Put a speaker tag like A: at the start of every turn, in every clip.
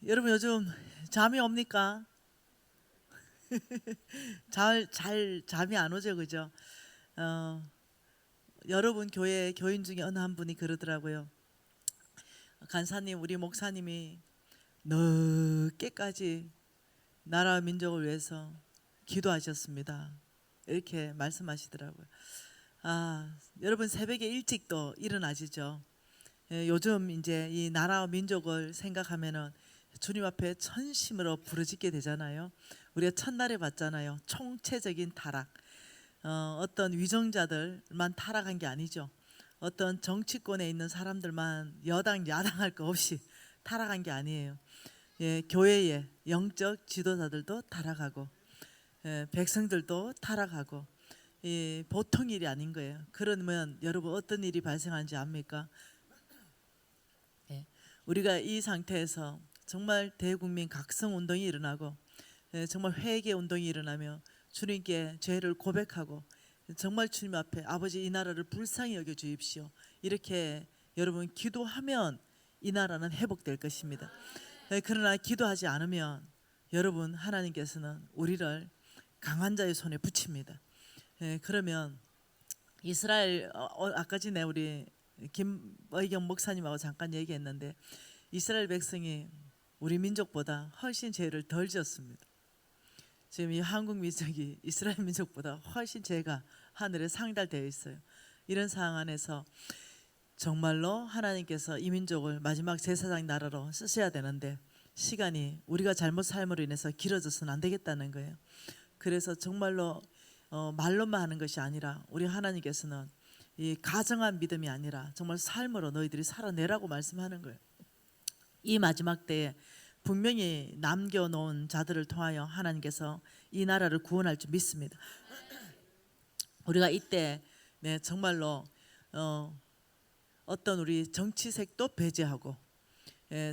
A: 여러분 요즘 잠이 옵니까? 잠이 안 오죠, 그죠? 어, 여러분 교회 교인 중에 어느 한 분이 그러더라고요. 간사님, 우리 목사님이 늦게까지 나라와 민족을 위해서 기도하셨습니다. 이렇게 말씀하시더라고요. 여러분 새벽에 일찍 또 일어나시죠? 요즘 이제 이 나라와 민족을 생각하면은 주님 앞에 전심으로 부르짖게 되잖아요. 우리가 첫날에 봤잖아요. 총체적인 타락. 어떤 위정자들만 타락한 게 아니죠. 어떤 정치권에 있는 사람들만 여당 야당할 거 없이 타락한 게 아니에요. 교회의 영적 지도자들도 타락하고, 백성들도 타락하고, 보통 일이 아닌 거예요. 그러면 여러분 어떤 일이 발생하는지 압니까? 우리가 이 상태에서 정말 대국민 각성 운동이 일어나고, 정말 회개 운동이 일어나며 주님께 죄를 고백하고 정말 주님 앞에 아버지 이 나라를 불쌍히 여겨 주십시오. 이렇게 여러분 기도하면 이 나라는 회복될 것입니다. 그러나 기도하지 않으면 여러분 하나님께서는 우리를 강한 자의 손에 붙입니다. 그러면 이스라엘 아까 전에 우리 김의경 목사님하고 잠깐 얘기했는데 이스라엘 백성이 우리 민족보다 훨씬 죄를 덜 지었습니다. 지금 이 한국 민족이 이스라엘 민족보다 훨씬 죄가 하늘에 상달되어 있어요. 이런 상황 안에서 정말로 하나님께서 이 민족을 마지막 제사장 나라로 쓰셔야 되는데 시간이 우리가 잘못 삶으로 인해서 길어져서는 안 되겠다는 거예요. 그래서 정말로 말로만 하는 것이 아니라 우리 하나님께서는 이 가정한 믿음이 아니라 정말 삶으로 너희들이 살아내라고 말씀하는 거예요. 이 마지막 때에 분명히 남겨놓은 자들을 통하여 하나님께서 이 나라를 구원할 줄 믿습니다. 우리가 이때 정말로 어떤 우리 정치색도 배제하고,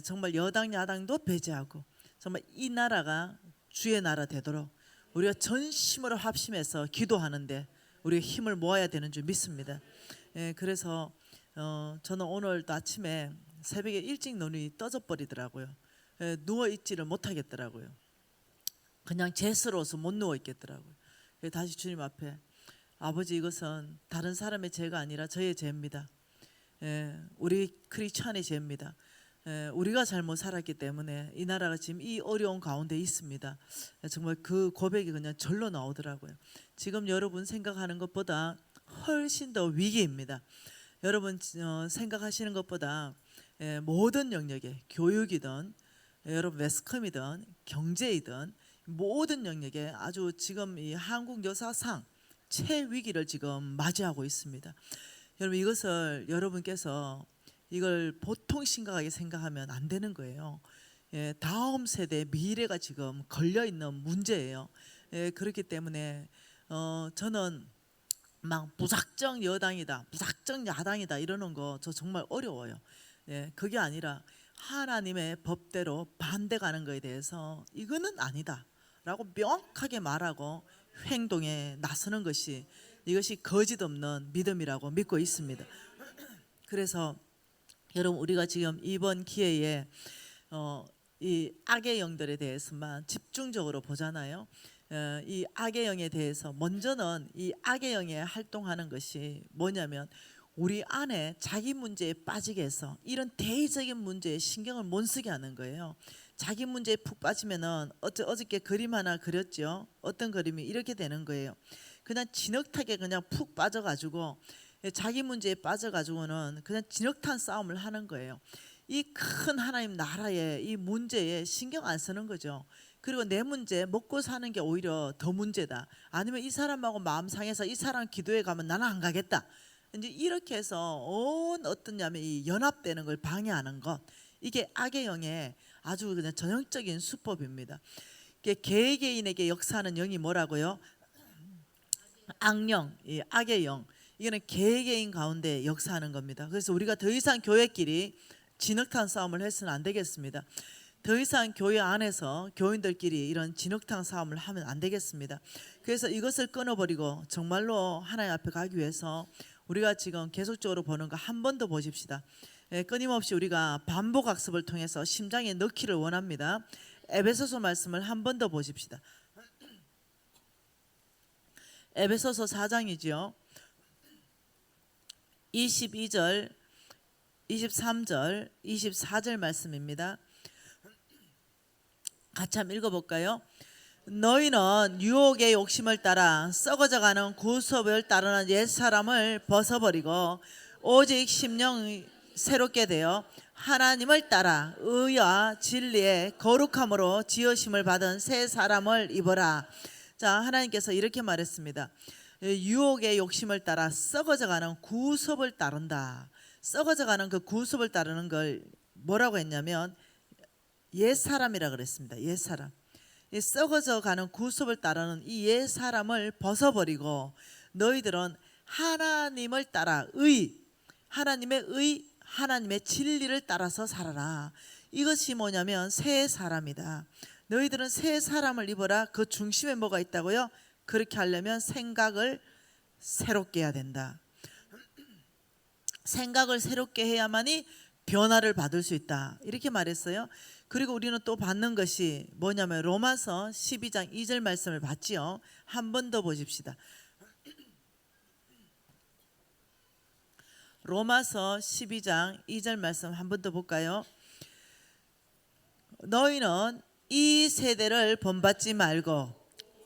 A: 정말 여당 야당도 배제하고, 정말 이 나라가 주의 나라 되도록 우리가 전심으로 합심해서 기도하는데 우리가 힘을 모아야 되는 줄 믿습니다. 그래서 저는 오늘도 아침에 새벽에 일찍 눈이 떠져 버리더라고요. 누워 있지를 못하겠더라고요. 그냥 죄스러워서 못 누워 있겠더라고요. 다시 주님 앞에 아버지 이것은 다른 사람의 죄가 아니라 저의 죄입니다. 우리 크리스찬의 죄입니다. 우리가 잘못 살았기 때문에 이 나라가 지금 이 어려운 가운데 있습니다. 정말 그 고백이 그냥 절로 나오더라고요. 지금 여러분 생각하는 것보다 훨씬 더 위기입니다. 여러분 생각하시는 것보다 모든 영역에 교육이든 여러분 매스컴이든 경제이든 모든 영역에 아주 지금 이 한국 역사상 최위기를 지금 맞이하고 있습니다. 여러분 이것을 여러분께서 이걸 보통 심각하게 생각하면 안 되는 거예요. 다음 세대 미래가 지금 걸려 있는 문제예요. 그렇기 때문에 저는 막 무작정 여당이다, 무작정 야당이다 이러는 거 저 정말 어려워요. 그게 아니라 하나님의 법대로 반대가는 것에 대해서 이거는 아니다라고 명확하게 말하고 행동에 나서는 것이 이것이 거짓 없는 믿음이라고 믿고 있습니다. 그래서 여러분 우리가 지금 이번 기회에 이 악의 영들에 대해서만 집중적으로 보잖아요. 이 악의 영에 대해서 먼저는 이 악의 영에 활동하는 것이 뭐냐면 우리 안에 자기 문제에 빠지게 해서 이런 대의적인 문제에 신경을 못 쓰게 하는 거예요. 자기 문제에 푹 빠지면은 어저께 그림 하나 그렸죠. 어떤 그림이 이렇게 되는 거예요. 그냥 진흙탕에 그냥 푹 빠져가지고 자기 문제에 빠져가지고는 그냥 진흙탕 싸움을 하는 거예요. 이 큰 하나님 나라의 이 문제에 신경 안 쓰는 거죠. 그리고 내 문제 먹고 사는 게 오히려 더 문제다. 아니면 이 사람하고 마음 상해서 이 사람 기도에 가면 나는 안 가겠다. 이제 이렇게 해서 어떠냐면 이 연합되는 걸 방해하는 것, 이게 악의 영의 아주 그냥 전형적인 수법입니다. 개개인에게 역사하는 영이 뭐라고요? 악령, 이 악의 영. 이거는 개개인 가운데 역사하는 겁니다. 그래서 우리가 더 이상 교회끼리 진흙탕 싸움을 해서는 안 되겠습니다. 더 이상 교회 안에서 교인들끼리 이런 진흙탕 싸움을 하면 안 되겠습니다. 그래서 이것을 끊어버리고 정말로 하나님 앞에 가기 위해서 우리가 지금 계속적으로 보는 거 한 번 더 보십시다. 끊임없이 우리가 반복 학습을 통해서 심장에 넣기를 원합니다. 에베소서 말씀을 한 번 더 보십시다. 에베소서 4장이지요. 22절, 23절, 24절 말씀입니다. 같이 한번 읽어볼까요? 너희는 유혹의 욕심을 따라 썩어져가는 구습을 따르는 옛사람을 벗어버리고 오직 심령이 새롭게 되어 하나님을 따라 의와 진리의 거룩함으로 지으심을 받은 새 사람을 입어라. 자, 하나님께서 이렇게 말했습니다. 유혹의 욕심을 따라 썩어져가는 구습을 따른다. 썩어져가는 그 구습을 따르는 걸 뭐라고 했냐면 옛사람이라 그랬습니다. 옛사람. 이 썩어져가는 구습을 따르는 이 옛사람을 벗어버리고 너희들은 하나님을 따라 하나님의 하나님의 진리를 따라서 살아라. 이것이 뭐냐면 새 사람이다. 너희들은 새 사람을 입어라. 그 중심에 뭐가 있다고요? 그렇게 하려면 생각을 새롭게 해야 된다. 생각을 새롭게 해야만이 변화를 받을 수 있다. 이렇게 말했어요. 그리고 우리는 또 받는 것이 뭐냐면 로마서 12장 2절 말씀을 봤지요. 한 번 더 보십시다. 로마서 12장 2절 말씀 한 번 더 볼까요? 너희는 이 세대를 본받지 말고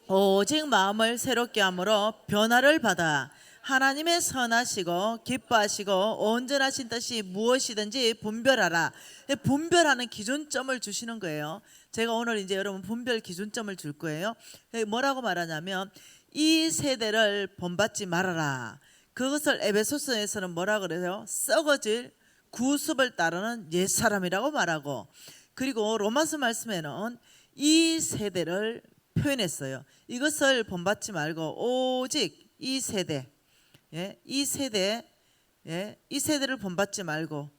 A: 오직 마음을 새롭게 함으로 변화를 받아 하나님의 선하시고 기뻐하시고 온전하신 뜻이 무엇이든지 분별하라. 분별하는 기준점을 주시는 거예요. 제가 오늘 이제 여러분 분별 기준점을 줄 거예요. 뭐라고 말하냐면 이 세대를 본받지 말아라. 그것을 에베소서에서는 뭐라 그래요? 썩어질 구습을 따르는 옛사람이라고 말하고, 그리고 로마서 말씀에는 이 세대를 표현했어요. 이것을 본받지 말고 오직 이 세대, 이 세대를 본받지 말고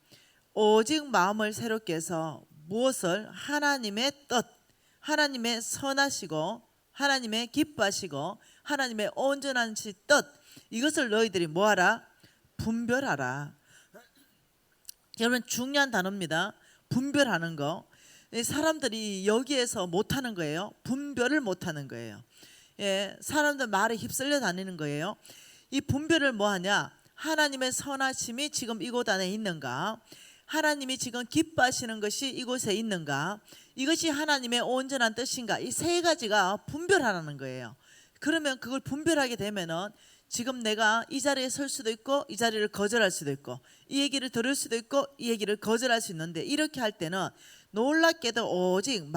A: 오직 마음을 새롭게 해서 무엇을? 하나님의 뜻, 하나님의 선하시고 하나님의 기뻐하시고 하나님의 온전한 뜻, 이것을 너희들이 뭐하라? 분별하라. 여러분 중요한 단어입니다. 분별하는 거. 사람들이 여기에서 못하는 거예요. 분별을 못하는 거예요. 사람들 말에 휩쓸려 다니는 거예요. 이 분별을 뭐하냐? 하나님의 선하심이 지금 이곳 안에 있는가? 하나님이 지금 기뻐하시는 것이 이곳에 있는가? 이것이 하나님의 온전한 뜻인가? 이 세 가지가 분별하라는 거예요. 그러면 그걸 분별하게 되면은 지금 내가 이 자리에 설 수도 있고 이 자리를 거절할 수도 있고 이 얘기를 들을 수도 있고 이 얘기를 거절할 수 있는데, 이렇게 할 때는 놀랍게도 오직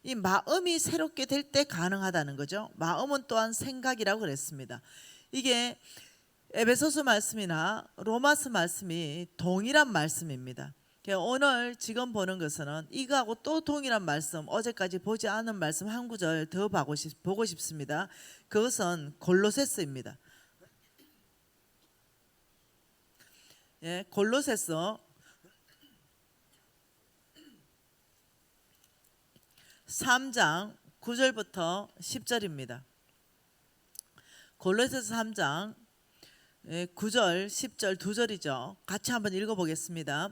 A: 이 마음이 새롭게 될 때 가능하다는 거죠. 마음은 또한 생각이라고 그랬습니다. 이게 에베소서 말씀이나 로마서 말씀이 동일한 말씀입니다. 오늘 지금 보는 것은 이거하고 또 동일한 말씀, 어제까지 보지 않은 말씀 한 구절 더 보고 싶습니다. 그것은 골로새서입니다. 골로새서 3장 9절부터 10절입니다. 골로새서 3장 9절 10절 두 절이죠. 같이 한번 읽어보겠습니다.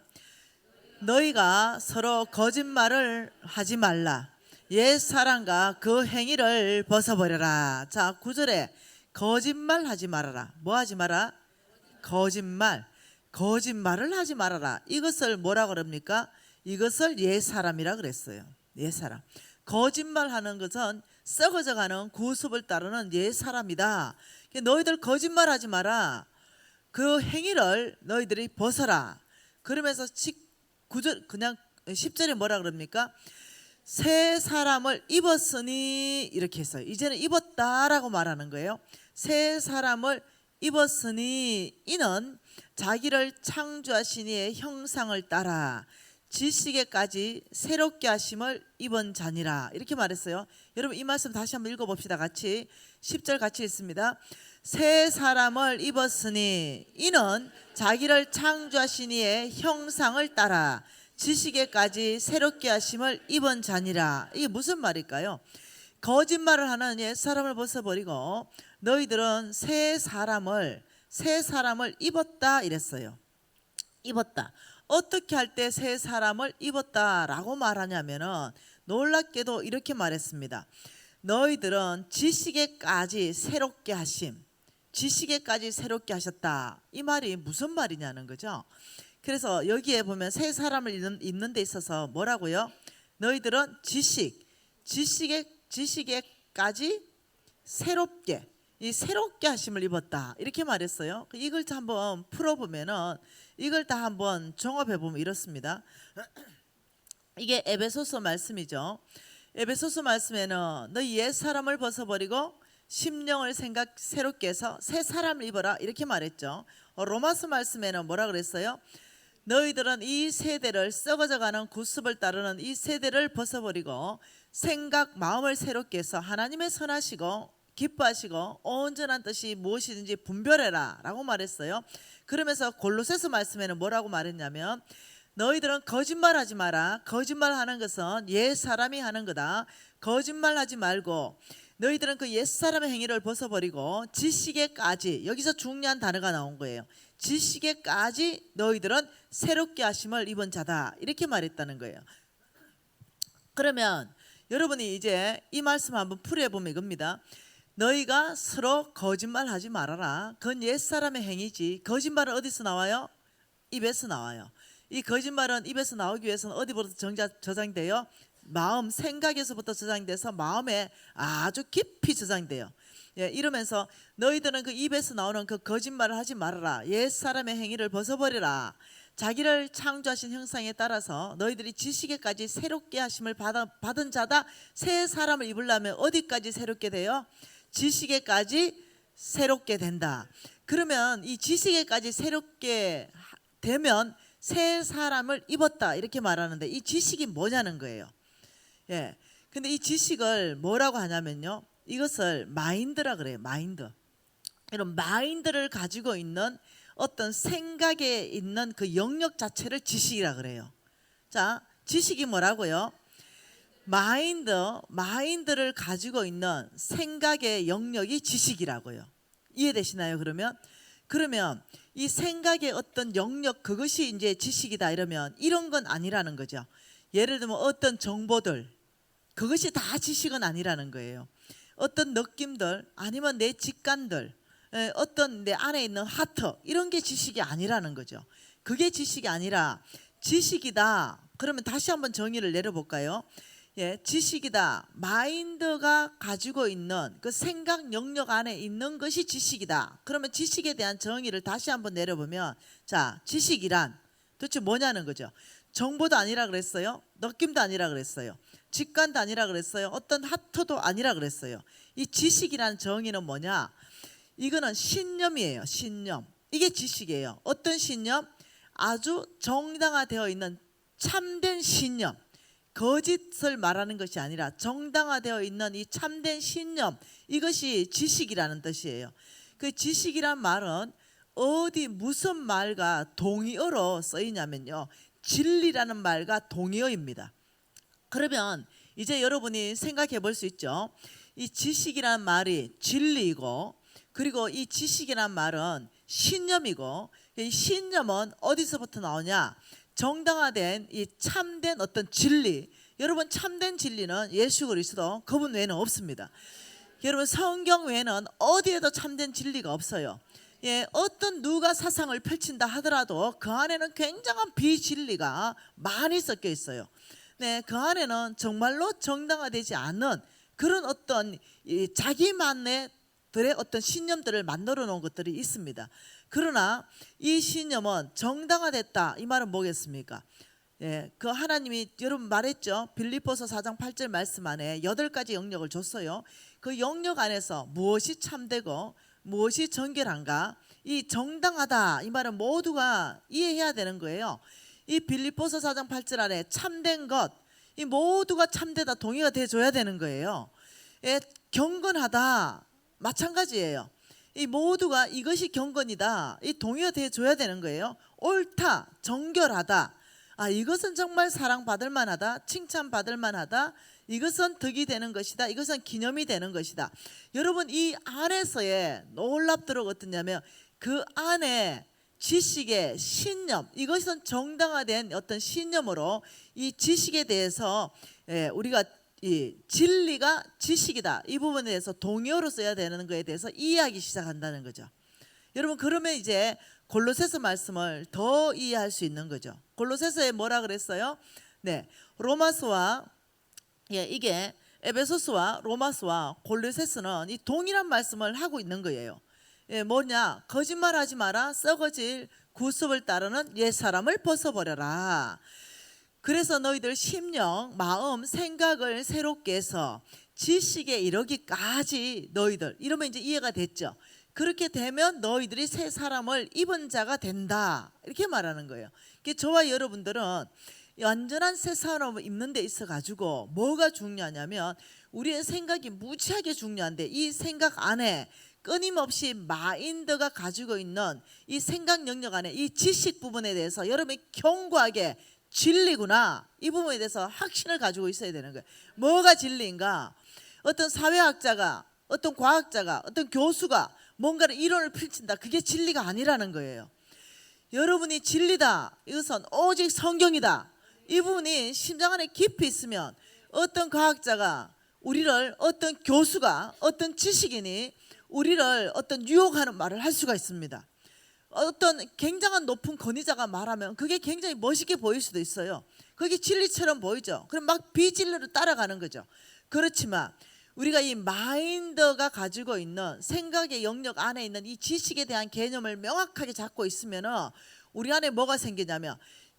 A: 너희가 서로 거짓말을 하지 말라. 옛 사람과 그 행위를 벗어버려라. 자, 9절에 거짓말 하지 말아라. 뭐 하지 마라? 거짓말을 하지 말아라. 이것을 뭐라 그럽니까? 이것을 옛 사람이라 그랬어요. 옛 사람. 거짓말하는 것은 썩어져가는 구습을 따르는 옛 사람이다. 너희들 거짓말하지 마라. 그 행위를 너희들이 벗어라. 그러면서 9절 그냥 10절에 뭐라 그럽니까? 새 사람을 입었으니, 이렇게 했어요. 이제는 입었다라고 말하는 거예요. 새 사람을 입었으니 이는 자기를 창조하신 이의 형상을 따라 지식에까지 새롭게 하심을 입은 자니라. 이렇게 말했어요. 여러분 이 말씀 다시 한번 읽어봅시다. 같이 10절 같이 읽습니다. 새 사람을 입었으니 이는 자기를 창조하신 이의 형상을 따라 지식에까지 새롭게 하심을 입은 자니라. 이게 무슨 말일까요? 거짓말을 하는 옛 사람을 벗어버리고 너희들은 새 새 사람을 입었다 이랬어요. 입었다. 어떻게 할 때 새 사람을 입었다라고 말하냐면은 놀랍게도 이렇게 말했습니다. 너희들은 지식에까지 새롭게 하심. 지식에까지 새롭게 하셨다. 이 말이 무슨 말이냐는 거죠. 그래서 여기에 보면 새 사람을 입는 데 있어서 뭐라고요? 너희들은 지식에까지 새롭게, 이 새롭게 하심을 입었다 이렇게 말했어요. 이걸 한번 풀어보면은 이걸 다 한번 종합해 보면 이렇습니다. 이게 에베소서 말씀이죠. 에베소서 말씀에는 너희 옛 사람을 벗어버리고 심령을 새롭게 해서 새 사람을 입어라 이렇게 말했죠. 로마서 말씀에는 뭐라 그랬어요? 너희들은 이 세대를 썩어져가는 구습을 따르는 이 세대를 벗어버리고 생각 마음을 새롭게 해서 하나님의 선하시고 기뻐하시고 온전한 뜻이 무엇이든지 분별해라 라고 말했어요. 그러면서 골로새서 말씀에는 뭐라고 말했냐면 너희들은 거짓말하지 마라. 거짓말하는 것은 옛 사람이 하는 거다. 거짓말하지 말고 너희들은 그 옛 사람의 행위를 벗어버리고 지식에까지, 여기서 중요한 단어가 나온 거예요. 지식에까지 너희들은 새롭게 하심을 입은 자다 이렇게 말했다는 거예요. 그러면 여러분이 이제 이 말씀 한번 풀어보면 이겁니다. 너희가 서로 거짓말하지 말아라. 그건 옛사람의 행위지. 거짓말은 어디서 나와요? 입에서 나와요. 이 거짓말은 입에서 나오기 위해서는 어디부터 저장돼요? 마음, 생각에서부터 저장돼서 마음에 아주 깊이 저장돼요. 예, 이러면서 너희들은 그 입에서 나오는 그 거짓말을 하지 말아라. 옛사람의 행위를 벗어버리라. 자기를 창조하신 형상에 따라서 너희들이 지식에까지 새롭게 하심을 받은 자다. 새 사람을 입으려면 어디까지 새롭게 돼요? 지식에까지 새롭게 된다. 그러면 이 지식에까지 새롭게 되면 새 사람을 입었다 이렇게 말하는데 이 지식이 뭐냐는 거예요. 예. 근데 이 지식을 뭐라고 하냐면요. 이것을 마인드라 그래요. 마인드. 이런 마인드를 가지고 있는 어떤 생각에 있는 그 영역 자체를 지식이라 그래요. 자, 지식이 뭐라고요? 마인드를 가지고 있는 생각의 영역이 지식이라고요. 이해되시나요? 그러면 이 생각의 어떤 영역 그것이 이제 지식이다 이러면 이런 건 아니라는 거죠. 예를 들면 어떤 정보들 그것이 다 지식은 아니라는 거예요. 어떤 느낌들 아니면 내 직관들 어떤 내 안에 있는 하트 이런 게 지식이 아니라는 거죠. 그게 지식이 아니라 지식이다. 그러면 다시 한번 정의를 내려볼까요? 예, 지식이다. 마인드가 가지고 있는 그 생각 영역 안에 있는 것이 지식이다. 그러면 지식에 대한 정의를 다시 한번 내려보면 자, 지식이란 도대체 뭐냐는 거죠. 정보도 아니라 그랬어요. 느낌도 아니라 그랬어요. 직관도 아니라 그랬어요. 어떤 하트도 아니라 그랬어요. 이 지식이라는 정의는 뭐냐? 이거는 신념이에요. 신념. 이게 지식이에요. 어떤 신념? 아주 정당화되어 있는 참된 신념. 거짓을 말하는 것이 아니라 정당화되어 있는 이 참된 신념, 이것이 지식이라는 뜻이에요. 그 지식이란 말은 어디 무슨 말과 동의어로 쓰이냐면요, 진리라는 말과 동의어입니다. 그러면 이제 여러분이 생각해 볼 수 있죠. 이 지식이라는 말이 진리이고 그리고 이 지식이라는 말은 신념이고 이 신념은 어디서부터 나오냐? 정당화된 이 참된 어떤 진리. 여러분 참된 진리는 예수 그리스도 그분 외에는 없습니다. 여러분 성경 외에는 어디에도 참된 진리가 없어요. 예, 어떤 누가 사상을 펼친다 하더라도 그 안에는 굉장한 비진리가 많이 섞여 있어요. 네, 그 안에는 정말로 정당화되지 않은 그런 어떤 자기만의 어떤 신념들을 만들어 놓은 것들이 있습니다. 그러나 이 신념은 정당화됐다. 이 말은 뭐겠습니까? 예, 그 하나님이 여러분 말했죠. 빌립보서 4장 8절 말씀 안에 8가지 영역을 줬어요. 그 영역 안에서 무엇이 참되고 무엇이 정결한가? 이 정당하다. 이 말은 모두가 이해해야 되는 거예요. 이 빌립보서 4장 8절 안에 참된 것, 이 모두가 참되다 동의가 돼줘야 되는 거예요. 예, 경건하다. 마찬가지예요. 이 모두가 이것이 경건이다. 이 동의가 돼줘야 되는 거예요. 옳다, 정결하다. 아, 이것은 정말 사랑받을 만하다, 칭찬받을 만하다. 이것은 덕이 되는 것이다. 이것은 기념이 되는 것이다. 여러분 이 안에서의 놀랍도록 어떠냐면 그 안에 지식의 신념, 이것은 정당화된 어떤 신념으로 이 지식에 대해서 우리가 이 진리가 지식이다, 이 부분에 대해서 동의어로 써야 되는 것에 대해서 이해하기 시작한다는 거죠. 여러분, 그러면 이제 골로새서 말씀을 더 이해할 수 있는 거죠. 골로새서에 뭐라 그랬어요? 네, 로마서와 이게 에베소서와 로마서와 골로새서는 이 동일한 말씀을 하고 있는 거예요. 뭐냐? 거짓말하지 마라. 썩어질 구습을 따르는 옛 사람을 벗어버려라. 그래서 너희들 심령, 마음, 생각을 새롭게 해서 지식에 이르기까지 너희들, 이러면 이제 이해가 됐죠. 그렇게 되면 너희들이 새 사람을 입은 자가 된다, 이렇게 말하는 거예요. 저와 여러분들은 완전한 새 사람을 입는 데 있어 가지고 뭐가 중요하냐면 우리의 생각이 무지하게 중요한데, 이 생각 안에 끊임없이 마인드가 가지고 있는 이 생각 영역 안에 이 지식 부분에 대해서 여러분이 견고하게 진리구나, 이 부분에 대해서 확신을 가지고 있어야 되는 거예요. 뭐가 진리인가? 어떤 사회학자가, 어떤 과학자가, 어떤 교수가 뭔가를 이론을 펼친다, 그게 진리가 아니라는 거예요. 여러분이 진리다, 이것은 오직 성경이다, 이 부분이 심장 안에 깊이 있으면 어떤 과학자가 우리를, 어떤 교수가, 어떤 지식인이 우리를 어떤 유혹하는 말을 할 수가 있습니다. 어떤 굉장한 높은 권위자가 말하면 그게 굉장히 멋있게 보일 수도 있어요. 그게 진리처럼 보이죠. 그럼 막 비진리로 따라가는 거죠. 그렇지만 우리가 이 마인드가 가지고 있는 생각의 영역 안에 있는 이 지식에 대한 개념을 명확하게 잡고 있으면 우리 안에 뭐가 생기냐면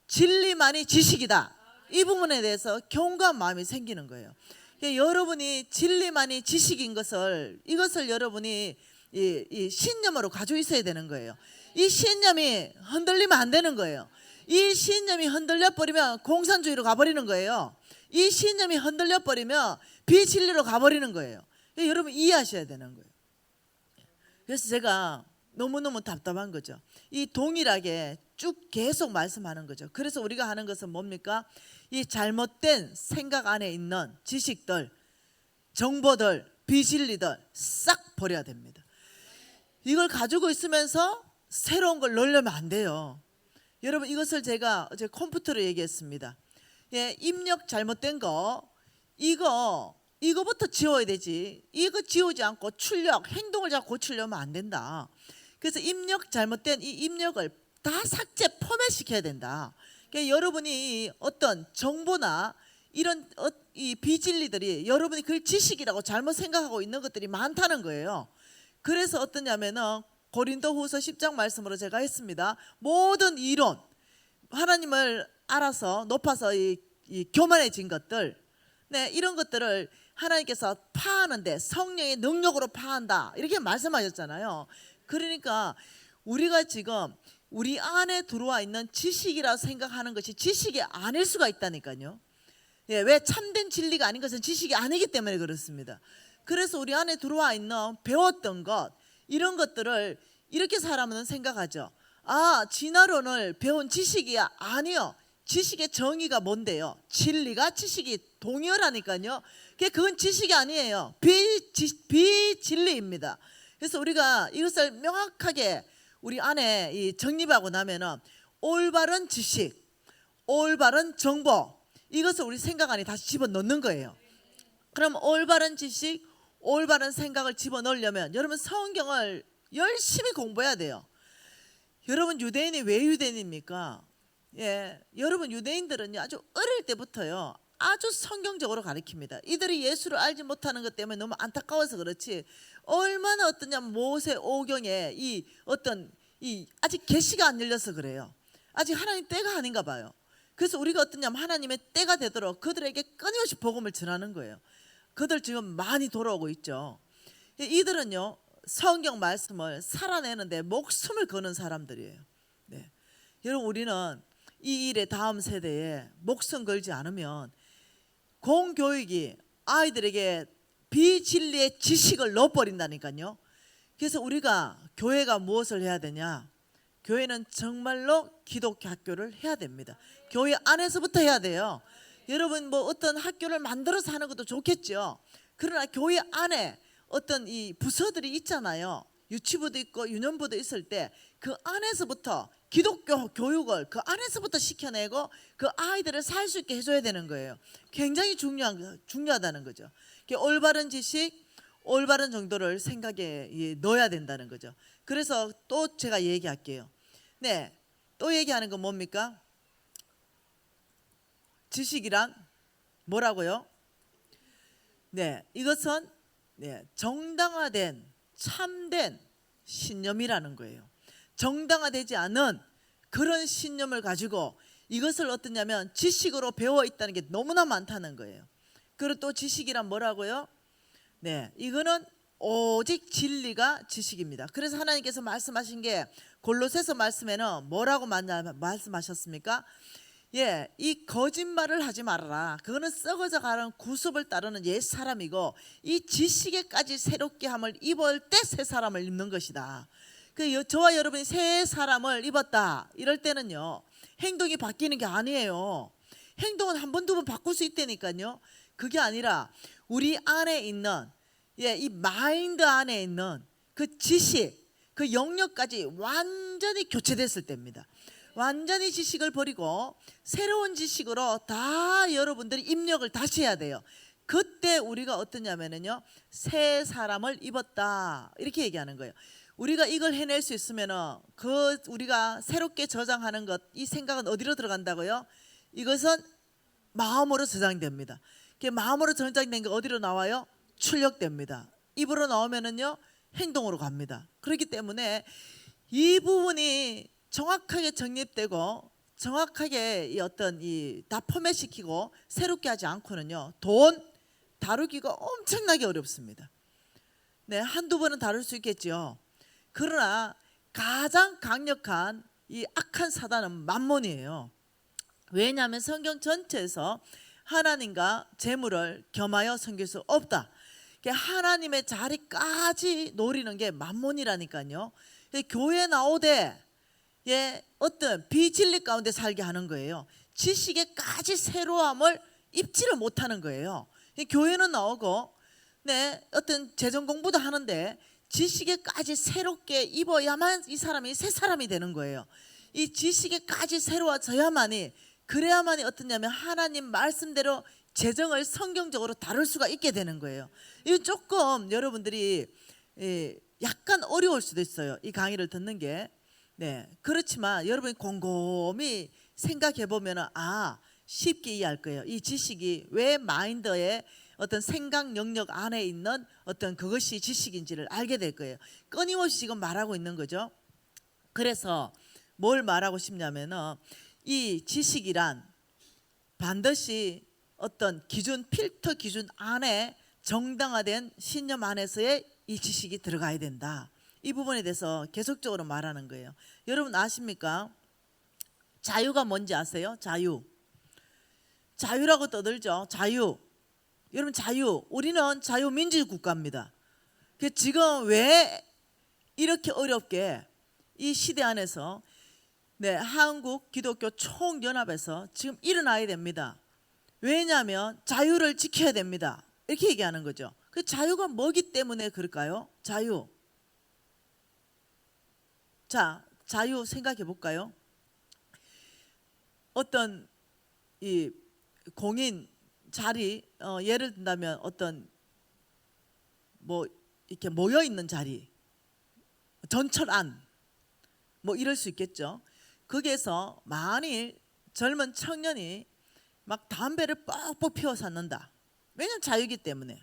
A: 진리만이 지식이다, 이 부분에 대해서 견고한 마음이 생기는 거예요. 여러분이 진리만이 지식인 것을, 이것을 여러분이 이 신념으로 가지고 있어야 되는 거예요. 이 신념이 흔들리면 안 되는 거예요. 이 신념이 흔들려 버리면 공산주의로 가버리는 거예요. 이 신념이 흔들려 버리면 비진리로 가버리는 거예요. 여러분 이해하셔야 되는 거예요. 그래서 제가 너무너무 답답한 거죠. 이 동일하게 쭉 계속 말씀하는 거죠. 그래서 우리가 하는 것은 뭡니까? 이 잘못된 생각 안에 있는 지식들, 정보들, 비진리들 싹 버려야 됩니다. 이걸 가지고 있으면서 새로운 걸 넣으려면 안 돼요. 여러분, 이것을 제가 어제 컴퓨터로 얘기했습니다. 입력 잘못된 거, 이거부터 지워야 되지. 이거 지우지 않고 출력, 행동을 자꾸 고치려면 안 된다. 그래서 입력 잘못된 이 입력을 다 삭제, 포맷시켜야 된다. 그러니까 여러분이 어떤 정보나 이런 이 비진리들이 여러분이 그걸 지식이라고 잘못 생각하고 있는 것들이 많다는 거예요. 그래서 어떠냐면은 고린도후서 10장 말씀으로 제가 했습니다. 모든 이론, 하나님을 알아서 높아서 이 교만해진 것들, 이런 것들을 하나님께서 파하는데 성령의 능력으로 파한다, 이렇게 말씀하셨잖아요. 그러니까 우리가 지금 우리 안에 들어와 있는 지식이라 생각하는 것이 지식이 아닐 수가 있다니까요. 왜? 참된 진리가 아닌 것은 지식이 아니기 때문에 그렇습니다. 그래서 우리 안에 들어와 있는 배웠던 것, 이런 것들을 이렇게 사람은 생각하죠. 진화론을 배운 지식이 아니요. 지식의 정의가 뭔데요? 진리가 지식이 동의어라니까요. 그건 지식이 아니에요. 비진리입니다. 그래서 우리가 이것을 명확하게 우리 안에 정립하고 나면은 올바른 지식, 올바른 정보, 이것을 우리 생각 안에 다시 집어넣는 거예요. 그럼 올바른 지식, 올바른 생각을 집어넣으려면 여러분 성경을 열심히 공부해야 돼요. 여러분 유대인이 왜 유대인입니까? 여러분 유대인들은요, 아주 어릴 때부터요 아주 성경적으로 가르칩니다. 이들이 예수를 알지 못하는 것 때문에 너무 안타까워서 그렇지, 얼마나 어떠냐, 모세 오경에 아직 계시가 안 열려서 그래요. 아직 하나님 때가 아닌가 봐요. 그래서 우리가 어떠냐면 하나님의 때가 되도록 그들에게 끊임없이 복음을 전하는 거예요. 그들 지금 많이 돌아오고 있죠. 이들은요 성경 말씀을 살아내는데 목숨을 거는 사람들이에요. 여러분, 우리는 이 일에 다음 세대에 목숨 걸지 않으면 공교육이 아이들에게 비진리의 지식을 넣어버린다니까요. 그래서 우리가, 교회가 무엇을 해야 되냐? 교회는 정말로 기독교 학교를 해야 됩니다. 교회 안에서부터 해야 돼요. 여러분, 어떤 학교를 만들어서 하는 것도 좋겠죠. 그러나 교회 안에 어떤 이 부서들이 있잖아요. 유치부도 있고 유년부도 있을 때 그 안에서부터 기독교 교육을 그 안에서부터 시켜내고 그 아이들을 살 수 있게 해줘야 되는 거예요. 굉장히 중요하다는 거죠. 올바른 지식, 올바른 정도를 생각에 넣어야 된다는 거죠. 그래서 또 제가 얘기할게요. 네, 또 얘기하는 건 뭡니까? 지식이란 뭐라고요? 네, 이것은 정당화된 참된 신념이라는 거예요. 정당화되지 않은 그런 신념을 가지고 이것을 어떠냐면 지식으로 배워 있다는 게 너무나 많다는 거예요. 그리고 또 지식이란 뭐라고요? 네, 이거는 오직 진리가 지식입니다. 그래서 하나님께서 말씀하신 게 골로새서 말씀에는 뭐라고 말씀하셨습니까? 이 거짓말을 하지 말아라. 그거는 썩어져 가는 구습을 따르는 옛 사람이고 이 지식에까지 새롭게 함을 입을 때 새 사람을 입는 것이다. 저와 여러분이 새 사람을 입었다 이럴 때는요, 행동이 바뀌는 게 아니에요. 행동은 한 번, 두 번 바꿀 수 있다니까요. 그게 아니라 우리 안에 있는 이 마인드 안에 있는 그 지식, 그 영역까지 완전히 교체됐을 때입니다. 완전히 지식을 버리고 새로운 지식으로 다 여러분들이 입력을 다시 해야 돼요. 그때 우리가 어떠냐면요, 새 사람을 입었다 이렇게 얘기하는 거예요. 우리가 이걸 해낼 수 있으면은 우리가 새롭게 저장하는 것, 이 생각은 어디로 들어간다고요? 이것은 마음으로 저장됩니다. 마음으로 저장된 게 어디로 나와요? 출력됩니다. 입으로 나오면은요, 행동으로 갑니다. 그렇기 때문에 이 부분이 정확하게 정립되고 정확하게 다 포맷시키고 새롭게 하지 않고는요, 돈 다루기가 엄청나게 어렵습니다. 네, 한두 번은 다룰 수 있겠죠. 그러나 가장 강력한 이 악한 사단은 만몬이에요. 왜냐하면 성경 전체에서 하나님과 재물을 겸하여 섬길 수 없다. 하나님의 자리까지 노리는 게 만몬이라니까요. 교회 나오되 어떤 비진리 가운데 살게 하는 거예요. 지식에까지 새로움을 입지를 못하는 거예요. 교회는 나오고 어떤 재정 공부도 하는데 지식에까지 새롭게 입어야만 이 사람이 새 사람이 되는 거예요. 이 지식에까지 새로워져야만이, 그래야만이 어떠냐면 하나님 말씀대로 재정을 성경적으로 다룰 수가 있게 되는 거예요. 이거 조금 여러분들이 약간 어려울 수도 있어요, 이 강의를 듣는 게. 그렇지만 여러분이 곰곰이 생각해 보면 쉽게 이해할 거예요. 이 지식이 왜 마인드의 어떤 생각 영역 안에 있는 어떤 그것이 지식인지를 알게 될 거예요. 끊임없이 지금 말하고 있는 거죠. 그래서 뭘 말하고 싶냐면은 이 지식이란 반드시 어떤 기준, 필터 기준 안에 정당화된 신념 안에서의 이 지식이 들어가야 된다. 이 부분에 대해서 계속적으로 말하는 거예요. 여러분 아십니까? 자유가 뭔지 아세요? 자유라고 떠들죠. 자유. 여러분 자유. 우리는 자유민주 국가입니다. 지금 왜 이렇게 어렵게 이 시대 안에서 한국 기독교 총연합에서 지금 일어나야 됩니다. 왜냐하면 자유를 지켜야 됩니다. 이렇게 얘기하는 거죠. 그 자유가 뭐기 때문에 그럴까요? 자유. 자, 자유 생각해 볼까요? 어떤 이 공인 자리, 예를 든다면 어떤 이렇게 모여 있는 자리, 전철 안, 이럴 수 있겠죠. 거기에서 만일 젊은 청년이 막 담배를 뻑뻑 피워 샀는다. 왜냐면 자유이기 때문에.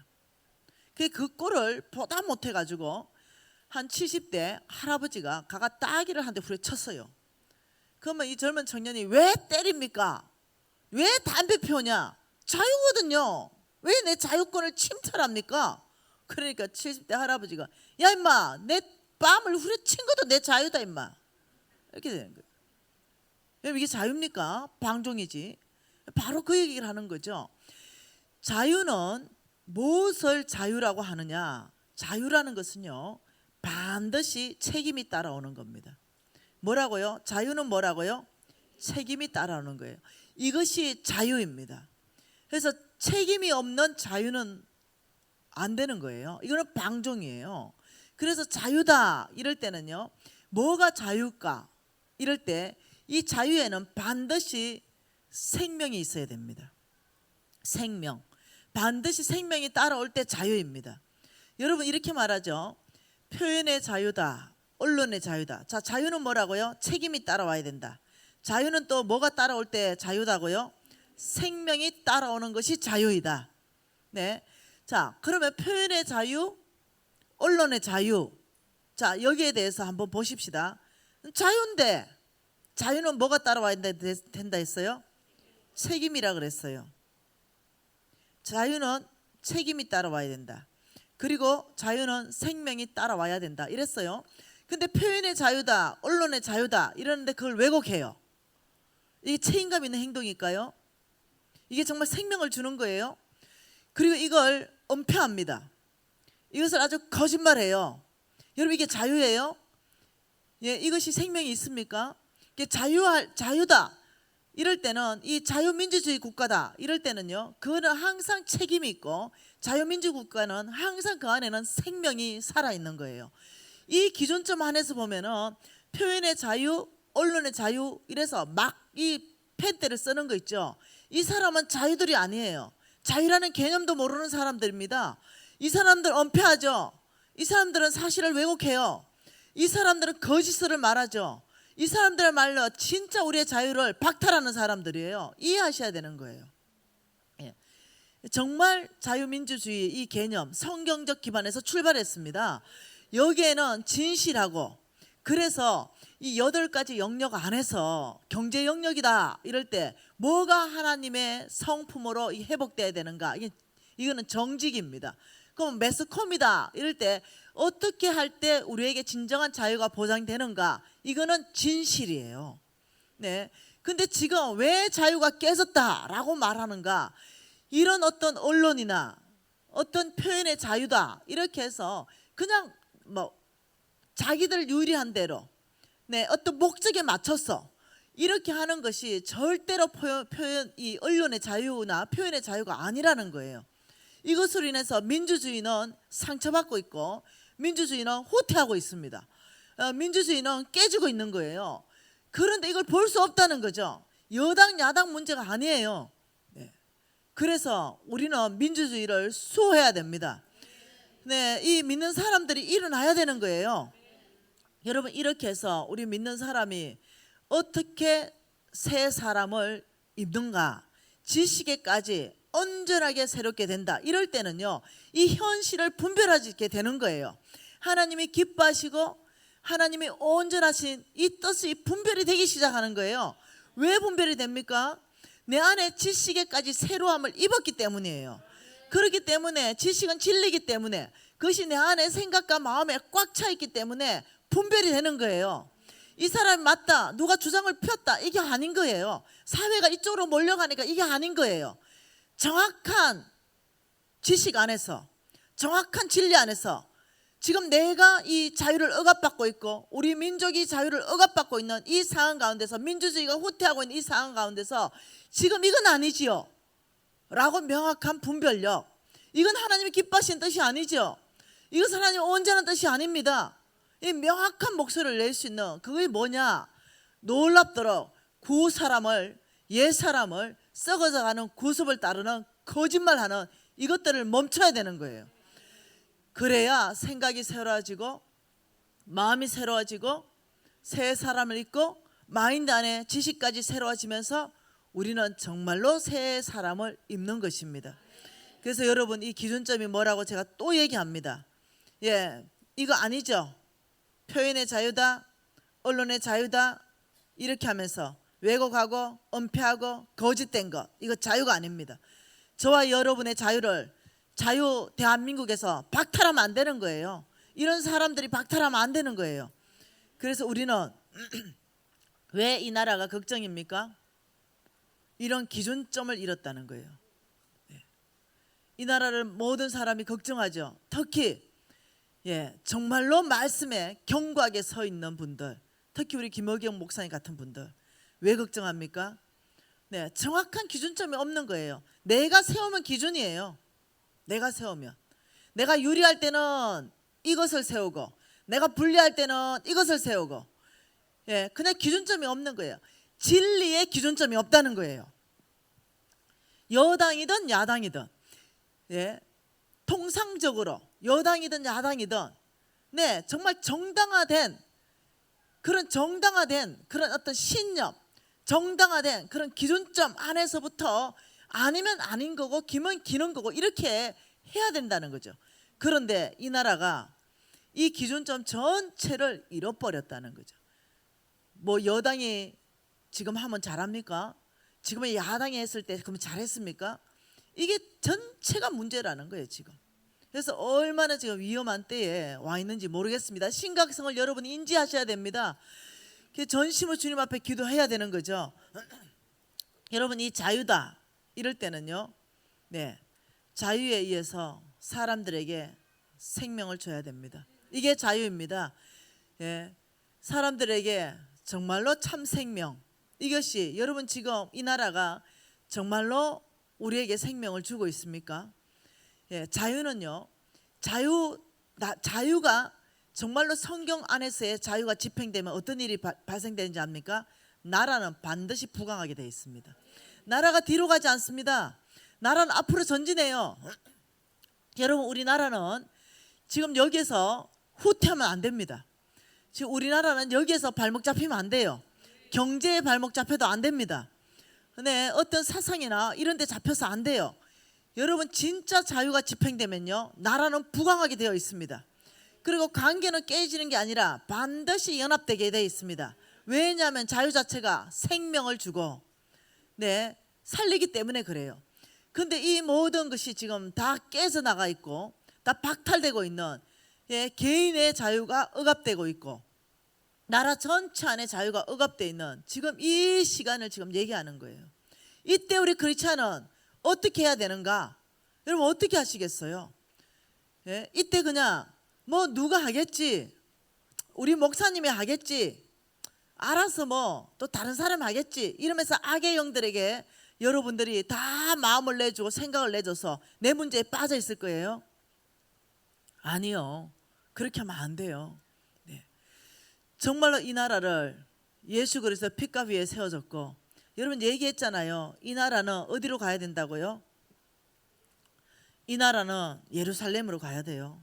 A: 그 꼴을 보다 못해 가지고 한 70대 할아버지가 가가 따기를 한 대 후려쳤어요. 그러면 이 젊은 청년이 왜 때립니까? 왜 담배 피우냐? 자유거든요. 왜 내 자유권을 침탈합니까? 그러니까 70대 할아버지가 야 임마, 내 뺨을 후려친 것도 내 자유다 임마. 이렇게 되는 거예요. 왜 이게 자유입니까? 방종이지. 바로 그 얘기를 하는 거죠. 자유는 무엇을 자유라고 하느냐? 자유라는 것은요, 반드시 책임이 따라오는 겁니다. 뭐라고요? 자유는 뭐라고요? 책임이 따라오는 거예요. 이것이 자유입니다. 그래서 책임이 없는 자유는 안 되는 거예요. 이거는 방종이에요. 그래서 자유다 이럴 때는요, 뭐가 자유일까? 이럴 때 이 자유에는 반드시 생명이 있어야 됩니다. 생명. 반드시 생명이 따라올 때 자유입니다. 여러분 이렇게 말하죠. 표현의 자유다, 언론의 자유다. 자, 자유는 뭐라고요? 책임이 따라와야 된다. 자유는 또 뭐가 따라올 때 자유다고요? 생명이 따라오는 것이 자유이다. 네. 자, 그러면 표현의 자유, 언론의 자유. 자, 여기에 대해서 한번 보십시다. 자유인데 자유는 뭐가 따라와야 된다 했어요? 책임이라 그랬어요. 자유는 책임이 따라와야 된다. 그리고 자유는 생명이 따라와야 된다 이랬어요. 근데 표현의 자유다, 언론의 자유다 이러는데 그걸 왜곡해요. 이게 책임감 있는 행동일까요? 이게 정말 생명을 주는 거예요. 그리고 이걸 은폐합니다. 이것을 아주 거짓말해요. 여러분 이게 자유예요? 예, 이것이 생명이 있습니까? 이게 자유다 이럴 때는, 이 자유민주주의 국가다 이럴 때는요, 그거는 항상 책임이 있고, 자유민주 국가는 항상 그 안에는 생명이 살아있는 거예요. 이 기준점 안에서 보면은 표현의 자유, 언론의 자유 이래서 막 이 펜대를 쓰는 거 있죠. 이 사람은 자유들이 아니에요. 자유라는 개념도 모르는 사람들입니다. 이 사람들 은폐하죠. 이 사람들은 사실을 왜곡해요. 이 사람들은 거짓을 말하죠. 이 사람들 말로 진짜 우리의 자유를 박탈하는 사람들이에요. 이해하셔야 되는 거예요. 예. 정말 자유민주주의 이 개념 성경적 기반에서 출발했습니다. 여기에는 진실하고, 그래서 이 8가지 영역 안에서 경제 영역이다 이럴 때 뭐가 하나님의 성품으로 회복돼야 되는가, 이거는 정직입니다. 그럼 매스컴이다 이럴 때 어떻게 할 때 우리에게 진정한 자유가 보장되는가, 이거는 진실이에요. 네. 근데 지금 왜 자유가 깨졌다라고 말하는가, 이런 어떤 언론이나 어떤 표현의 자유다 이렇게 해서 그냥 뭐 자기들 유리한 대로, 네, 어떤 목적에 맞춰서 이렇게 하는 것이 절대로 이 언론의 자유나 표현의 자유가 아니라는 거예요. 이것으로 인해서 민주주의는 상처받고 있고, 민주주의는 후퇴하고 있습니다. 민주주의는 깨지고 있는 거예요. 그런데 이걸 볼 수 없다는 거죠. 여당 야당 문제가 아니에요. 네. 그래서 우리는 민주주의를 수호해야 됩니다. 네, 이 믿는 사람들이 일어나야 되는 거예요. 여러분 이렇게 해서 우리 믿는 사람이 어떻게 새 사람을 입는가, 지식에까지 온전하게 새롭게 된다 이럴 때는요, 이 현실을 분별하게 되는 거예요. 하나님이 기뻐하시고 하나님이 온전하신 이 뜻이 분별이 되기 시작하는 거예요. 왜 분별이 됩니까? 내 안에 지식에까지 새로움을 입었기 때문이에요. 그렇기 때문에 지식은 진리이기 때문에 그것이 내 안에 생각과 마음에 꽉 차 있기 때문에 분별이 되는 거예요. 이 사람이 맞다, 누가 주장을 폈다, 이게 아닌 거예요. 사회가 이쪽으로 몰려가니까 이게 아닌 거예요. 정확한 지식 안에서, 정확한 진리 안에서 지금 내가 이 자유를 억압받고 있고 우리 민족이 자유를 억압받고 있는 이 상황 가운데서, 민주주의가 후퇴하고 있는 이 상황 가운데서 지금 이건 아니지요 라고 명확한 분별력, 이건 하나님이 기뻐하시는 뜻이 아니죠. 이것은 하나님의 온전한 뜻이 아닙니다. 이 명확한 목소리를 낼 수 있는 그게 뭐냐, 놀랍도록 옛사람을 썩어져가는 구습을 따르는 거짓말하는 이것들을 멈춰야 되는 거예요. 그래야 생각이 새로워지고 마음이 새로워지고 새 사람을 입고 마인드 안에 지식까지 새로워지면서 우리는 정말로 새 사람을 입는 것입니다. 그래서 여러분 이 기준점이 뭐라고 제가 또 얘기합니다. 예, 이거 아니죠. 표현의 자유다, 언론의 자유다 이렇게 하면서 왜곡하고 은폐하고 거짓된 것, 이거 자유가 아닙니다. 저와 여러분의 자유 대한민국에서 박탈하면 안 되는 거예요. 이런 사람들이 박탈하면 안 되는 거예요. 그래서 우리는 왜 이 나라가 걱정입니까? 이런 기준점을 잃었다는 거예요. 이 나라를 모든 사람이 걱정하죠. 특히 정말로 말씀에 견고하게 서 있는 분들, 특히 우리 김어경 목사님 같은 분들 왜 걱정합니까? 네, 정확한 기준점이 없는 거예요. 내가 세우면 기준이에요. 내가 세우면, 내가 유리할 때는 이것을 세우고, 내가 분리할 때는 이것을 세우고, 예, 그냥 기준점이 없는 거예요. 진리의 기준점이 없다는 거예요. 여당이든 야당이든, 예, 통상적으로 여당이든 야당이든, 네, 정말 정당화된 그런 어떤 신념, 정당화된 그런 기준점 안에서부터 아니면 아닌 거고 기면 기는 거고 이렇게 해야 된다는 거죠. 그런데 이 나라가 이 기준점 전체를 잃어버렸다는 거죠. 뭐 여당이 지금 하면 잘합니까? 지금 야당이 했을 때 그러면 잘했습니까? 이게 전체가 문제라는 거예요 지금. 그래서 얼마나 지금 위험한 때에 와 있는지 모르겠습니다. 심각성을 여러분이 인지하셔야 됩니다. 전심으로 주님 앞에 기도해야 되는 거죠. 여러분, 이 자유다 이럴 때는요, 네, 자유에 의해서 사람들에게 생명을 줘야 됩니다. 이게 자유입니다. 예, 사람들에게 정말로 참 생명, 이것이 여러분 지금 이 나라가 정말로 우리에게 생명을 주고 있습니까? 예, 자유는요, 자유가 정말로 성경 안에서의 자유가 집행되면 어떤 일이 발생되는지 압니까? 나라는 반드시 부강하게 되어 있습니다. 나라가 뒤로 가지 않습니다. 나라는 앞으로 전진해요. 여러분, 우리나라는 지금 여기에서 후퇴하면 안 됩니다. 지금 우리나라는 여기에서 발목 잡히면 안 돼요. 경제에 발목 잡혀도 안 됩니다. 네, 어떤 사상이나 이런 데 잡혀서 안 돼요. 여러분, 진짜 자유가 집행되면요, 나라는 부강하게 되어 있습니다. 그리고 관계는 깨지는 게 아니라 반드시 연합되게 되어 있습니다. 왜냐하면 자유 자체가 생명을 주고, 네, 살리기 때문에 그래요. 근데 이 모든 것이 지금 다 깨져나가 있고 다 박탈되고 있는, 예, 개인의 자유가 억압되고 있고 나라 전체 안에 자유가 억압되어 있는 지금 이 시간을 지금 얘기하는 거예요. 이때 우리 크리스찬은 어떻게 해야 되는가? 여러분, 어떻게 하시겠어요? 예? 이때 그냥 뭐 누가 하겠지, 우리 목사님이 하겠지, 알아서 뭐 또 다른 사람 하겠지 이러면서 악의 영들에게 여러분들이 다 마음을 내주고 생각을 내줘서 내 문제에 빠져 있을 거예요? 아니요, 그렇게 하면 안 돼요. 네. 정말로 이 나라를 예수 그리스도 핏값 위에 세워졌고, 여러분 얘기했잖아요. 이 나라는 어디로 가야 된다고요? 이 나라는 예루살렘으로 가야 돼요.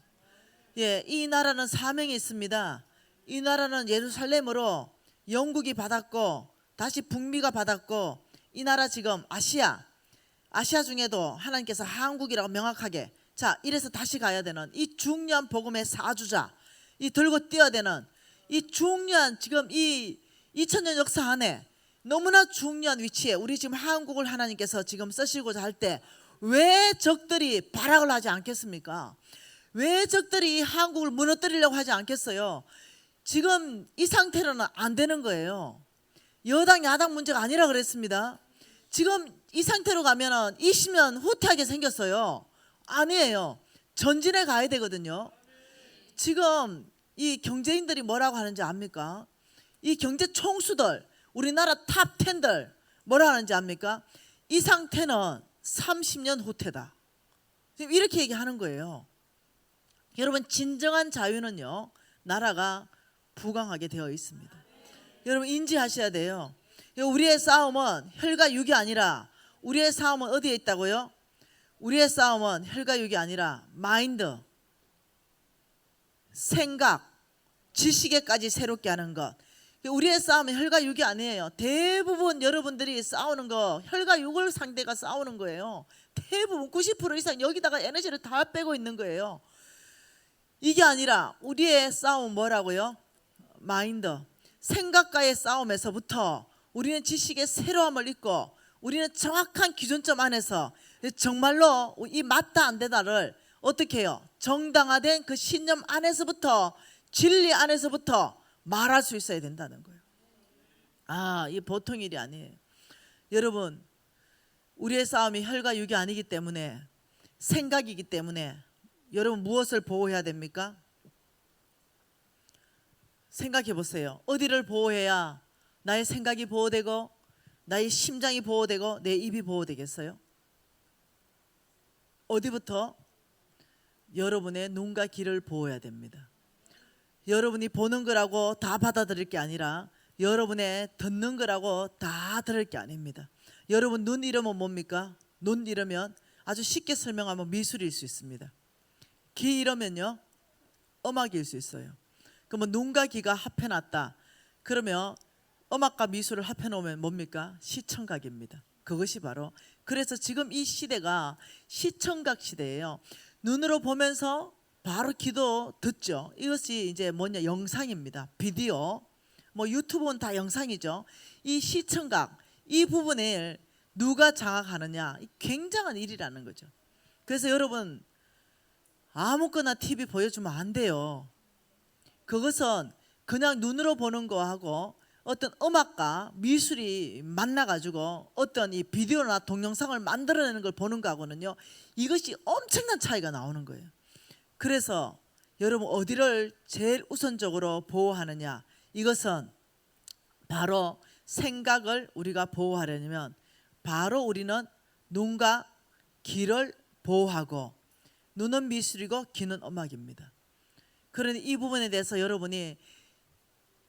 A: 예, 이 나라는 사명이 있습니다. 이 나라는 예루살렘으로 영국이 받았고 다시 북미가 받았고, 이 나라 지금 아시아 중에도 하나님께서 한국이라고 명확하게, 자, 이래서 다시 가야 되는 이 중요한 복음의 사주자, 이 들고 뛰어야 되는 이 중요한 지금 이 2000년 역사 안에 너무나 중요한 위치에 우리 지금 한국을 하나님께서 지금 쓰시고자 할 때 왜 적들이 발악을 하지 않겠습니까? 왜 적들이 이 한국을 무너뜨리려고 하지 않겠어요? 지금 이 상태로는 안 되는 거예요. 여당 야당 문제가 아니라 그랬습니다. 지금 이 상태로 가면은 20년 후퇴하게 생겼어요. 아니에요. 전진해 가야 되거든요. 지금 이 경제인들이 뭐라고 하는지 압니까? 이 경제 총수들, 우리나라 탑 10들 뭐라 하는지 압니까? 이 상태는 30년 후퇴다. 지금 이렇게 얘기하는 거예요. 여러분, 진정한 자유는요, 나라가 부강하게 되어 있습니다. 여러분 인지하셔야 돼요. 우리의 싸움은 혈과 육이 아니라, 우리의 싸움은 어디에 있다고요? 우리의 싸움은 혈과 육이 아니라 마인드, 생각, 지식에까지 새롭게 하는 것. 우리의 싸움은 혈과 육이 아니에요. 대부분 여러분들이 싸우는 거 혈과 육을 상대가 싸우는 거예요. 대부분 90% 이상 여기다가 에너지를 다 빼고 있는 거예요. 이게 아니라 우리의 싸움은 뭐라고요? 마인드, 생각과의 싸움에서부터 우리는 지식의 새로움을 잊고 우리는 정확한 기준점 안에서 정말로 이 맞다 안 되다를 어떻게 해요? 정당화된 그 신념 안에서부터, 진리 안에서부터 말할 수 있어야 된다는 거예요. 아, 이게 보통 일이 아니에요. 여러분, 우리의 싸움이 혈과 육이 아니기 때문에, 생각이기 때문에 여러분 무엇을 보호해야 됩니까? 생각해 보세요. 어디를 보호해야 나의 생각이 보호되고 나의 심장이 보호되고 내 입이 보호되겠어요? 어디부터? 여러분의 눈과 귀를 보호해야 됩니다. 여러분이 보는 거라고 다 받아들일 게 아니라 여러분의 듣는 거라고 다 들을 게 아닙니다. 여러분 눈 잃으면 뭡니까? 눈 잃으면 아주 쉽게 설명하면 미술일 수 있습니다. 귀 잃으면요 음악일 수 있어요. 그러면 눈과 귀가 합해놨다. 그러면 음악과 미술을 합해놓으면 뭡니까? 시청각입니다. 그것이 바로 그래서 지금 이 시대가 시청각 시대예요. 눈으로 보면서 바로 귀도 듣죠. 이것이 이제 뭐냐 영상입니다. 비디오 뭐 유튜브는 다 영상이죠. 이 시청각 이 부분을 누가 장악하느냐 굉장한 일이라는 거죠. 그래서 여러분 아무거나 TV 보여주면 안 돼요. 그것은 그냥 눈으로 보는 거하고 어떤 음악과 미술이 만나가지고 어떤 이 비디오나 동영상을 만들어내는 걸 보는 거하고는요 이것이 엄청난 차이가 나오는 거예요. 그래서 여러분 어디를 제일 우선적으로 보호하느냐 이것은 바로 생각을 우리가 보호하려면 바로 우리는 눈과 귀를 보호하고 눈은 미술이고 귀는 음악입니다. 그러니 이 부분에 대해서 여러분이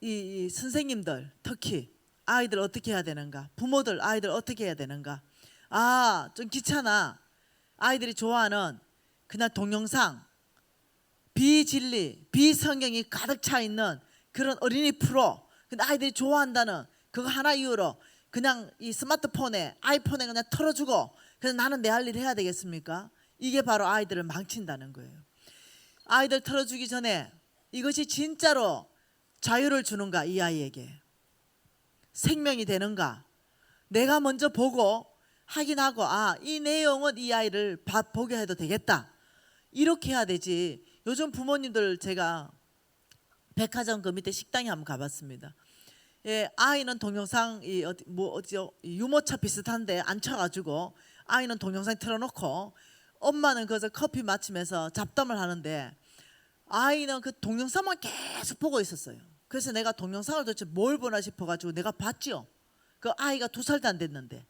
A: 이 선생님들 특히 아이들 어떻게 해야 되는가 부모들 아이들 어떻게 해야 되는가 좀 귀찮아 아이들이 좋아하는 그냥 동영상 비진리 비성경이 가득 차 있는 그런 어린이 프로 근데 아이들이 좋아한다는 그거 하나 이유로 그냥 이 스마트폰에 아이폰에 그냥 틀어주고 그래서 나는 내 할 일 해야 되겠습니까? 이게 바로 아이들을 망친다는 거예요. 아이들 틀어주기 전에 이것이 진짜로 자유를 주는가 이 아이에게 생명이 되는가 내가 먼저 보고 확인하고 이 내용은 이 아이를 보게 해도 되겠다 이렇게 해야 되지. 요즘 부모님들 제가 백화점 그 밑에 식당에 한번 가봤습니다. 예, 아이는 동영상 유모차 비슷한데 앉혀가지고 아이는 동영상 틀어놓고 엄마는 거기서 커피 마시면서 잡담을 하는데 아이는 그 동영상만 계속 보고 있었어요. 그래서 내가 동영상을 도대체 뭘 보나 싶어가지고 내가 봤죠. 그 아이가 2살도 안 됐는데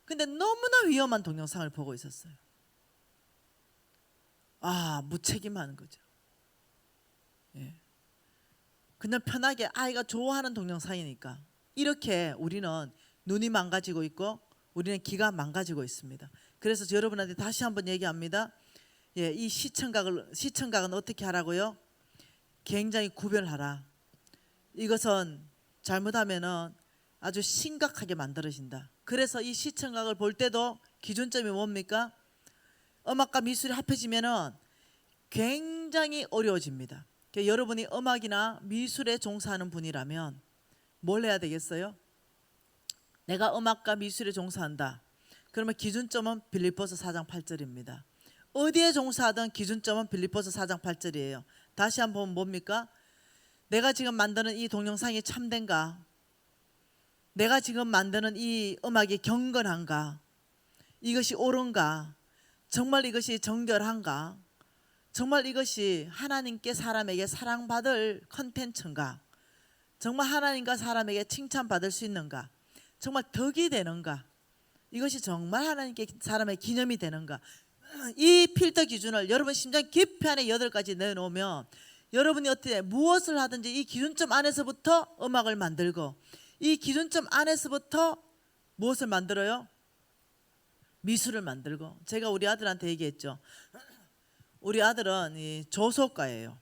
A: 근데 너무나 위험한 동영상을 보고 있었어요. 무책임한 거죠. 예. 그냥 편하게 아이가 좋아하는 동영상이니까 이렇게 우리는 눈이 망가지고 있고 우리는 귀가 망가지고 있습니다. 그래서 여러분한테 다시 한번 얘기합니다. 예, 이 시청각은 어떻게 하라고요? 굉장히 구별하라. 이것은 잘못하면은 아주 심각하게 만들어진다. 그래서 이 시청각을 볼 때도 기준점이 뭡니까? 음악과 미술이 합해지면은 굉장히 어려워집니다. 그러니까 여러분이 음악이나 미술에 종사하는 분이라면 뭘 해야 되겠어요? 내가 음악과 미술에 종사한다. 그러면 기준점은 빌립보서 4장 8절입니다. 어디에 종사하든 기준점은 빌립보서 4장 8절이에요. 다시 한번 뭡니까? 내가 지금 만드는 이 동영상이 참된가? 내가 지금 만드는 이 음악이 경건한가? 이것이 옳은가? 정말 이것이 정결한가? 정말 이것이 하나님께 사람에게 사랑받을 컨텐츠인가? 정말 하나님과 사람에게 칭찬받을 수 있는가? 정말 덕이 되는가? 이것이 정말 하나님께 사람의 기념이 되는가? 이 필터 기준을 여러분 심장 깊이 안에 8가지 내놓으면 여러분이 어떻게 무엇을 하든지 이 기준점 안에서부터 음악을 만들고 이 기준점 안에서부터 무엇을 만들어요? 미술을 만들고. 제가 우리 아들한테 얘기했죠. 우리 아들은 이 조소과예요.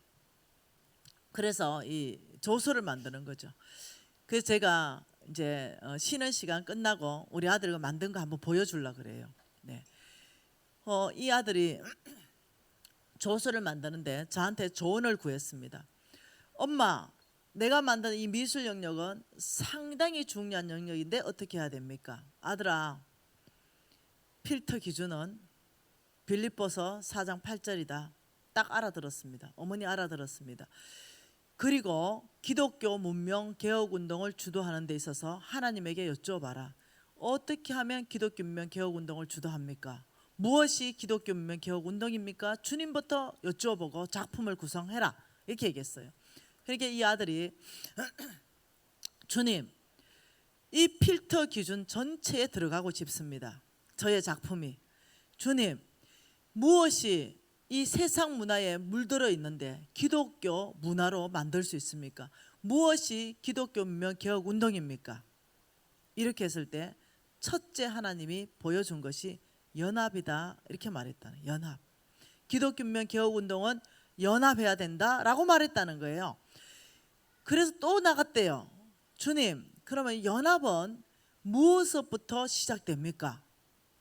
A: 그래서 이 조소를 만드는 거죠. 그래서 제가 이제 쉬는 시간 끝나고 우리 아들이 만든 거 한번 보여주려고 그래요. 네. 이 아들이 조소를 만드는데 저한테 조언을 구했습니다. 엄마, 내가 만든 이 미술 영역은 상당히 중요한 영역인데 어떻게 해야 됩니까? 아들아, 필터 기준은 빌립보서 4장 8절이다. 딱 알아들었습니다. 어머니 알아들었습니다. 그리고 기독교 문명 개혁 운동을 주도하는 데 있어서 하나님에게 여쭤봐라. 어떻게 하면 기독교 문명 개혁 운동을 주도합니까? 무엇이 기독교 문명 개혁 운동입니까? 주님부터 여쭤보고 작품을 구성해라. 이렇게 얘기했어요. 그러니까 이 아들이 주님, 이 필터 기준 전체에 들어가고 싶습니다. 저의 작품이. 주님, 무엇이 이 세상 문화에 물들어 있는데 기독교 문화로 만들 수 있습니까? 무엇이 기독교 문명 개혁 운동입니까? 이렇게 했을 때 첫째 하나님이 보여준 것이 연합이다 이렇게 말했다는 연합. 기독교 문명 개혁 운동은 연합해야 된다라고 말했다는 거예요. 그래서 또 나갔대요. 주님, 그러면 연합은 무엇부터 시작됩니까?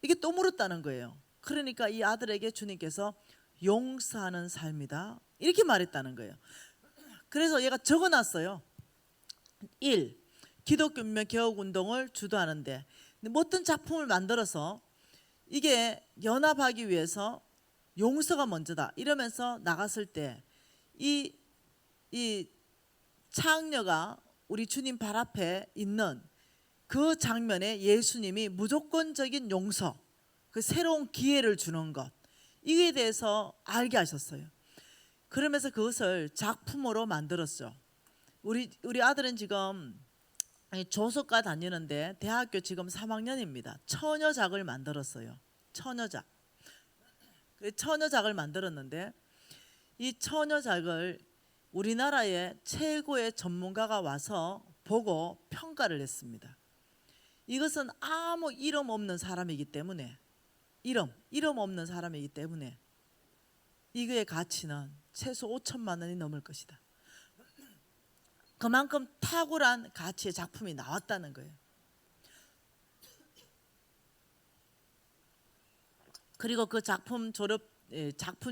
A: 이게 또 물었다는 거예요. 그러니까 이 아들에게 주님께서 용서하는 삶이다 이렇게 말했다는 거예요. 그래서 얘가 적어놨어요. 1. 기독교 문명 개혁 운동을 주도하는데 어떤 작품을 만들어서 이게 연합하기 위해서 용서가 먼저다 이러면서 나갔을 때 이 창녀가 우리 주님 발 앞에 있는 그 장면에 예수님이 무조건적인 용서, 그 새로운 기회를 주는 것, 이에 대해서 알게 하셨어요. 그러면서 그것을 작품으로 만들었죠. 우리 아들은 지금 조석과 다니는데 대학교 지금 3학년입니다. 처녀작을 만들었어요. 처녀작. 처녀작을 만들었는데 이 처녀작을 우리나라의 최고의 전문가가 와서 보고 평가를 했습니다. 이것은 아무 이름 없는 사람이기 때문에 이름 없는 사람이기 때문에 이거의 가치는 최소 5천만 원이 넘을 것이다. 그만큼 탁월한 가치의 작품이 나왔다는 거예요. 그리고 그 작품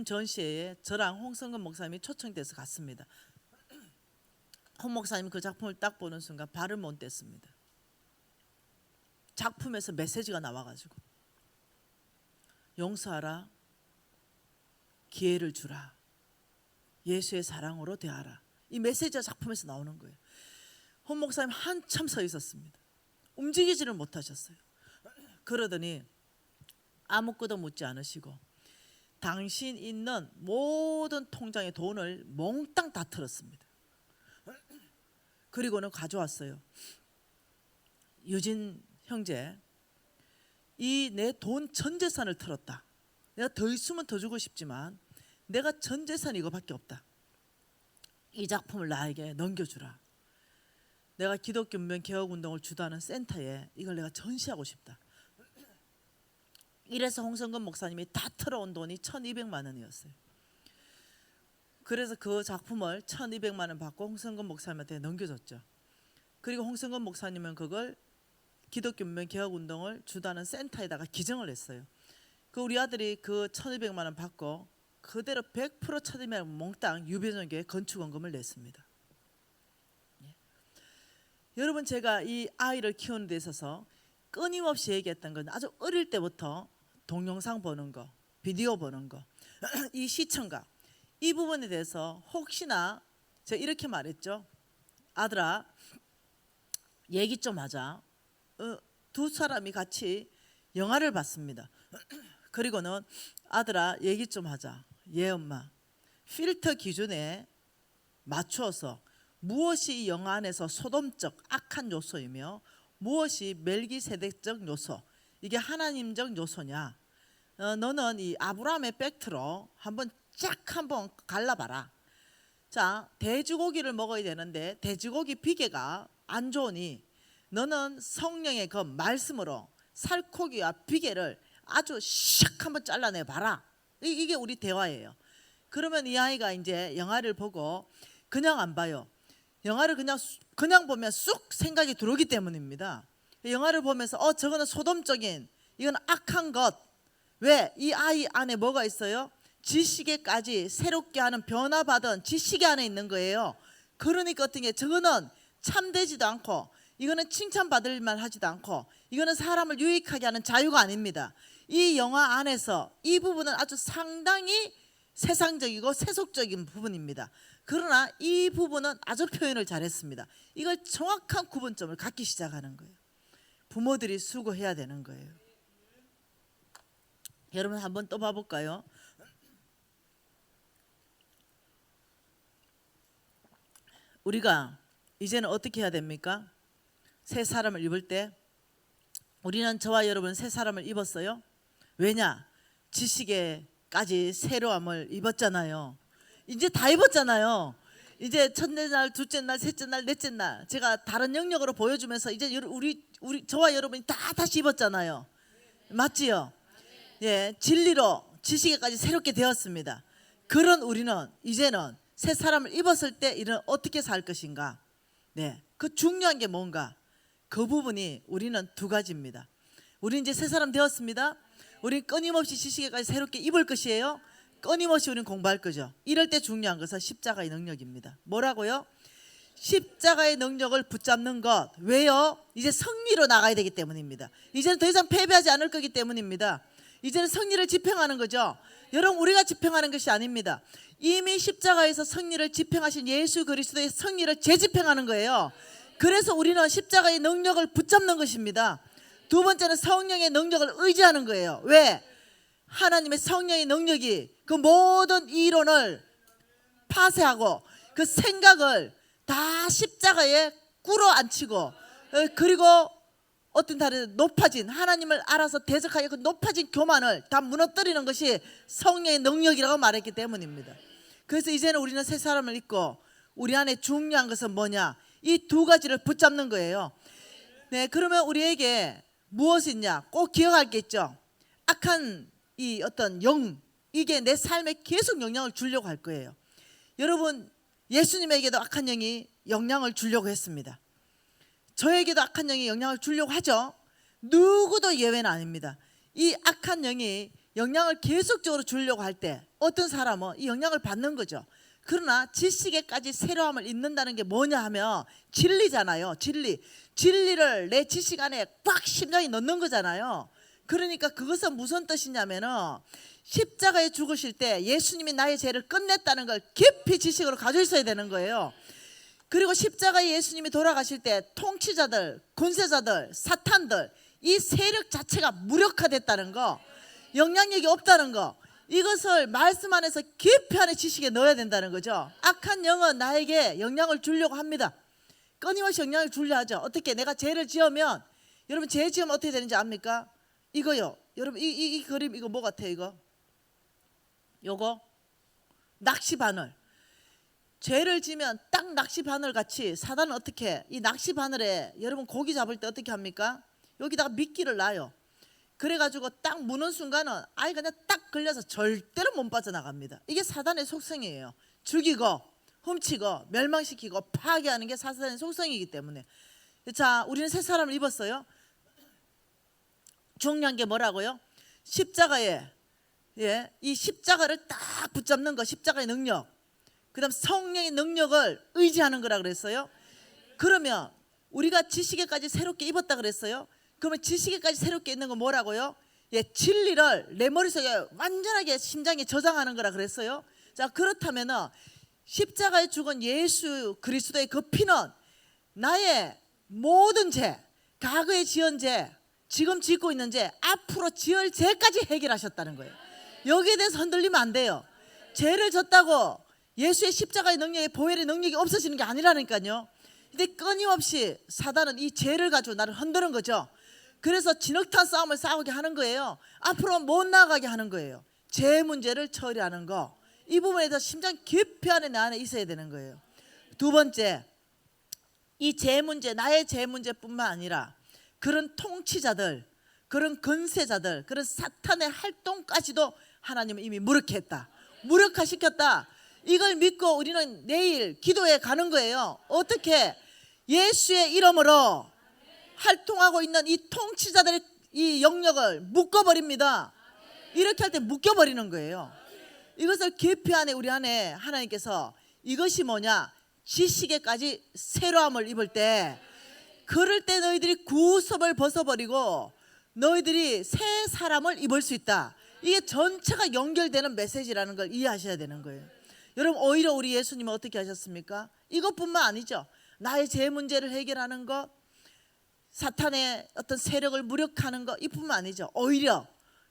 A: 전시회에 저랑 홍성근 목사님이 초청돼서 갔습니다. 홍 목사님 그 작품을 딱 보는 순간 발을 못 뗐습니다. 작품에서 메시지가 나와가지고 용서하라, 기회를 주라, 예수의 사랑으로 대하라, 이 메시지가 작품에서 나오는 거예요. 홍 목사님 한참 서 있었습니다. 움직이지를 못하셨어요. 그러더니 아무것도 묻지 않으시고 당신 있는 모든 통장의 돈을 몽땅 다 털었습니다. 그리고는 가져왔어요. 유진 형제, 이 내 돈 전 재산을 털었다. 내가 더 있으면 더 주고 싶지만 내가 전 재산 이거밖에 없다. 이 작품을 나에게 넘겨주라. 내가 기독교 문명 개혁 운동을 주도하는 센터에 이걸 내가 전시하고 싶다. 이래서 홍성근 목사님이 다 털어온 돈이 1,200만 원이었어요. 그래서 그 작품을 1,200만 원 받고 홍성근 목사님한테 넘겨줬죠. 그리고 홍성근 목사님은 그걸 기독교 문명 개혁 운동을 주도하는 센터에다가 기증을 했어요. 그 우리 아들이 그 1,200만 원 받고 그대로 100% 1,200만 원 몽땅 유배전교회 건축원금을 냈습니다. 예. 여러분, 제가 이 아이를 키우는 데 있어서 끊임없이 얘기했던 건 아주 어릴 때부터 동영상 보는 거, 비디오 보는 거, 이 시청각, 이 부분에 대해서 혹시나 제가 이렇게 말했죠. 아들아, 얘기 좀 하자. 두 사람이 같이 영화를 봤습니다. 그리고는 아들아, 얘기 좀 하자. 예 엄마. 필터 기준에 맞추어서 무엇이 이 영화 안에서 소돔적 악한 요소이며 무엇이 멜기세덱적 요소, 이게 하나님적 요소냐, 너는 이 아브라함의 팩트로 한번 갈라봐라. 자, 돼지고기를 먹어야 되는데 돼지고기 비계가 안 좋으니 너는 성령의 그 말씀으로 살코기와 비계를 아주 샥 한번 잘라내봐라. 이게 우리 대화예요. 그러면 이 아이가 이제 영화를 보고 그냥 안 봐요. 영화를 그냥 보면 쑥 생각이 들어오기 때문입니다. 영화를 보면서 저거는 소돔적인, 이건 악한 것. 왜? 이 아이 안에 뭐가 있어요? 지식에까지 새롭게 하는 변화받은 지식이 안에 있는 거예요. 그러니까 어떤 게 저거는 참되지도 않고 이거는 칭찬받을 만하지도 않고 이거는 사람을 유익하게 하는 자유가 아닙니다. 이 영화 안에서 이 부분은 아주 상당히 세상적이고 세속적인 부분입니다. 그러나 이 부분은 아주 표현을 잘했습니다. 이걸 정확한 구분점을 갖기 시작하는 거예요. 부모들이 수고해야 되는 거예요. 여러분 한번 또 봐볼까요? 우리가 이제는 어떻게 해야 됩니까? 새 사람을 입을 때 우리는, 저와 여러분 새 사람을 입었어요. 왜냐? 지식의 지식에까지 새로움을 입었잖아요. 이제 다 입었잖아요. 이제 첫째 날, 둘째 날, 셋째 날, 넷째 날 제가 다른 영역으로 보여주면서 이제 우리 저와 여러분이 다 다시 입었잖아요. 맞지요? 예, 진리로 지식에까지 새롭게 되었습니다. 그런 우리는 이제는 새 사람을 입었을 때 이는 어떻게 살 것인가? 네, 그 중요한 게 뭔가? 그 부분이 우리는 두 가지입니다. 우리 이제 새 사람 되었습니다. 우리 끊임없이 지식에까지 새롭게 입을 것이에요. 끊임없이 우리는 공부할 거죠. 이럴 때 중요한 것은 십자가의 능력입니다. 뭐라고요? 십자가의 능력을 붙잡는 것. 왜요? 이제 승리로 나가야 되기 때문입니다. 이제는 더 이상 패배하지 않을 거기 때문입니다. 이제는 승리를 집행하는 거죠. 여러분, 우리가 집행하는 것이 아닙니다. 이미 십자가에서 승리를 집행하신 예수 그리스도의 승리를 재집행하는 거예요. 그래서 우리는 십자가의 능력을 붙잡는 것입니다. 두 번째는 성령의 능력을 의지하는 거예요. 왜? 하나님의 성령의 능력이 그 모든 이론을 파쇄하고 그 생각을 다 십자가에 꿇어앉히고, 그리고 어떤 다른 높아진 하나님을 알아서 대적하여 그 높아진 교만을 다 무너뜨리는 것이 성령의 능력이라고 말했기 때문입니다. 그래서 이제는 우리는 새 사람을 입고 우리 안에 중요한 것은 뭐냐? 이 두 가지를 붙잡는 거예요. 네, 그러면 우리에게 무엇이 있냐? 꼭 기억할 게 있죠. 악한 이 어떤 영, 이게 내 삶에 계속 영향을 주려고 할 거예요. 여러분, 예수님에게도 악한 영이 영향을 주려고 했습니다. 저에게도 악한 영이 영향을 주려고 하죠. 누구도 예외는 아닙니다. 이 악한 영이 영향을 계속적으로 주려고 할 때 어떤 사람은 이 영향을 받는 거죠. 그러나 지식에까지 새로움을 입는다는 게 뭐냐 하면 진리잖아요. 진리를 내 지식 안에 꽉 심장에 넣는 거잖아요. 그러니까 그것은 무슨 뜻이냐면은 십자가에 죽으실 때 예수님이 나의 죄를 끝냈다는 걸 깊이 지식으로 가지고 있어야 되는 거예요. 그리고 십자가에 예수님이 돌아가실 때 통치자들, 권세자들, 사탄들, 이 세력 자체가 무력화됐다는 거, 영향력이 없다는 거, 이것을 말씀 안에서 깊이 안에 지식에 넣어야 된다는 거죠. 악한 영은 나에게 영향을 주려고 합니다. 끊임없이 영향을 주려 하죠. 어떻게? 내가 죄를 지으면, 여러분 죄 지으면 어떻게 되는지 압니까? 이거요. 여러분 이 그림 이거 뭐 같아요? 이거? 요거 낚시 바늘. 죄를 지면 딱 낚시 바늘 같이 사단은 어떻게, 이 낚시 바늘에 여러분 고기 잡을 때 어떻게 합니까? 여기다가 미끼를 놔요. 그래가지고 딱 무는 순간은 아예 그냥 딱 걸려서 절대로 못 빠져나갑니다. 이게 사단의 속성이에요. 죽이고 훔치고 멸망시키고 파괴하는 게 사단의 속성이기 때문에. 자, 우리는 새 사람을 입었어요. 중요한 게 뭐라고요? 십자가에, 예, 이 십자가를 딱 붙잡는 거, 십자가의 능력. 그 다음 성령의 능력을 의지하는 거라 그랬어요. 그러면 우리가 지식에까지 새롭게 입었다 그랬어요. 그러면 지식에까지 새롭게 있는 건 뭐라고요? 예, 진리를 내 머릿속에 완전하게 심장에 저장하는 거라 그랬어요. 자, 그렇다면 십자가에 죽은 예수 그리스도의 그 피는 나의 모든 죄, 과거에 지은 죄, 지금 짓고 있는 죄, 앞으로 지을 죄까지 해결하셨다는 거예요. 여기에 대해서 흔들리면 안 돼요. 죄를 졌다고 예수의 십자가의 능력의 보혈의 능력이 없어지는 게 아니라니까요. 근데 끊임없이 사단은 이 죄를 가지고 나를 흔드는 거죠. 그래서 진흙탕 싸움을 싸우게 하는 거예요. 앞으로 못 나가게 하는 거예요. 죄 문제를 처리하는 거, 이 부분에 대해서 심장 깊이 안에 내 안에 있어야 되는 거예요. 두 번째, 이 죄 문제, 나의 죄 문제뿐만 아니라 그런 통치자들, 그런 권세자들, 그런 사탄의 활동까지도 하나님은 이미 무력했다, 무력화시켰다. 이걸 믿고 우리는 내일 기도에 가는 거예요. 어떻게? 예수의 이름으로 활동하고 있는 이 통치자들의 이 영역을 묶어버립니다. 이렇게 할 때 묶여버리는 거예요. 이것을 깊이 안에 우리 안에 하나님께서 이것이 뭐냐? 지식에까지 새로움을 입을 때, 그럴 때 너희들이 구습을 벗어버리고 너희들이 새 사람을 입을 수 있다. 이게 전체가 연결되는 메시지라는 걸 이해하셔야 되는 거예요. 여러분, 오히려 우리 예수님은 어떻게 하셨습니까? 이것뿐만 아니죠. 나의 죄 문제를 해결하는 것, 사탄의 어떤 세력을 무력하는 것, 이뿐만 아니죠. 오히려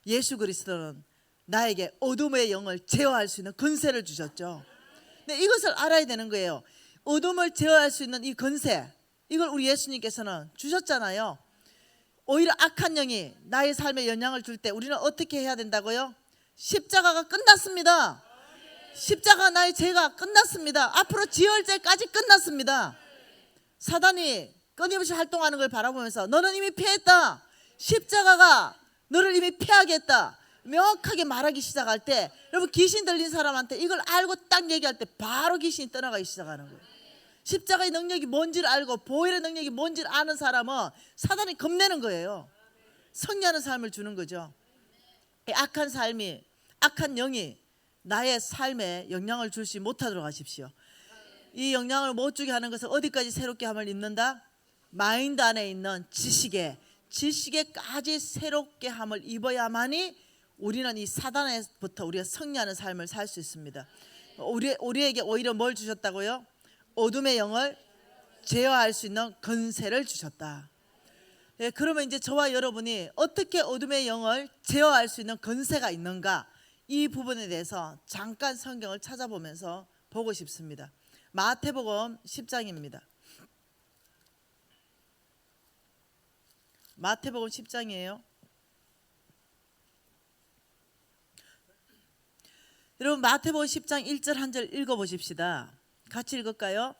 A: 예수 그리스도는 나에게 어둠의 영을 제어할 수 있는 권세를 주셨죠. 근데 이것을 알아야 되는 거예요. 어둠을 제어할 수 있는 이 권세, 이걸 우리 예수님께서는 주셨잖아요. 오히려 악한 영이 나의 삶에 영향을 줄 때 우리는 어떻게 해야 된다고요? 십자가가 끝났습니다. 십자가 나의 죄가 끝났습니다. 앞으로 지을 죄까지 끝났습니다. 사단이 끊임없이 활동하는 걸 바라보면서 너는 이미 패했다. 십자가가 너를 이미 패하게 했다. 명확하게 말하기 시작할 때, 여러분 귀신 들린 사람한테 이걸 알고 딱 얘기할 때 바로 귀신이 떠나가기 시작하는 거예요. 십자가의 능력이 뭔지를 알고 보혈의 능력이 뭔지를 아는 사람은 사단이 겁내는 거예요. 승리하는 삶을 주는 거죠. 악한 삶이, 악한 영이 나의 삶에 영향을 주지 못하도록 하십시오. 이 영향을 못 주게 하는 것은 어디까지 새롭게 함을 입는다? 마인드 안에 있는 지식에까지 새롭게 함을 입어야만이 우리는 이 사단에부터 우리가 승리하는 삶을 살 수 있습니다. 우리에게 오히려 뭘 주셨다고요? 어둠의 영을 제어할 수 있는 권세를 주셨다. 예, 그러면 이제 저와 여러분이 어떻게 어둠의 영을 제어할 수 있는 권세가 있는가, 이 부분에 대해서 잠깐 성경을 찾아보면서 보고 싶습니다. 마태복음 10장입니다. 마태복음 10장이에요. 여러분 마태복음 10장 1절 한 절 읽어보십시다. 같이 읽을까요?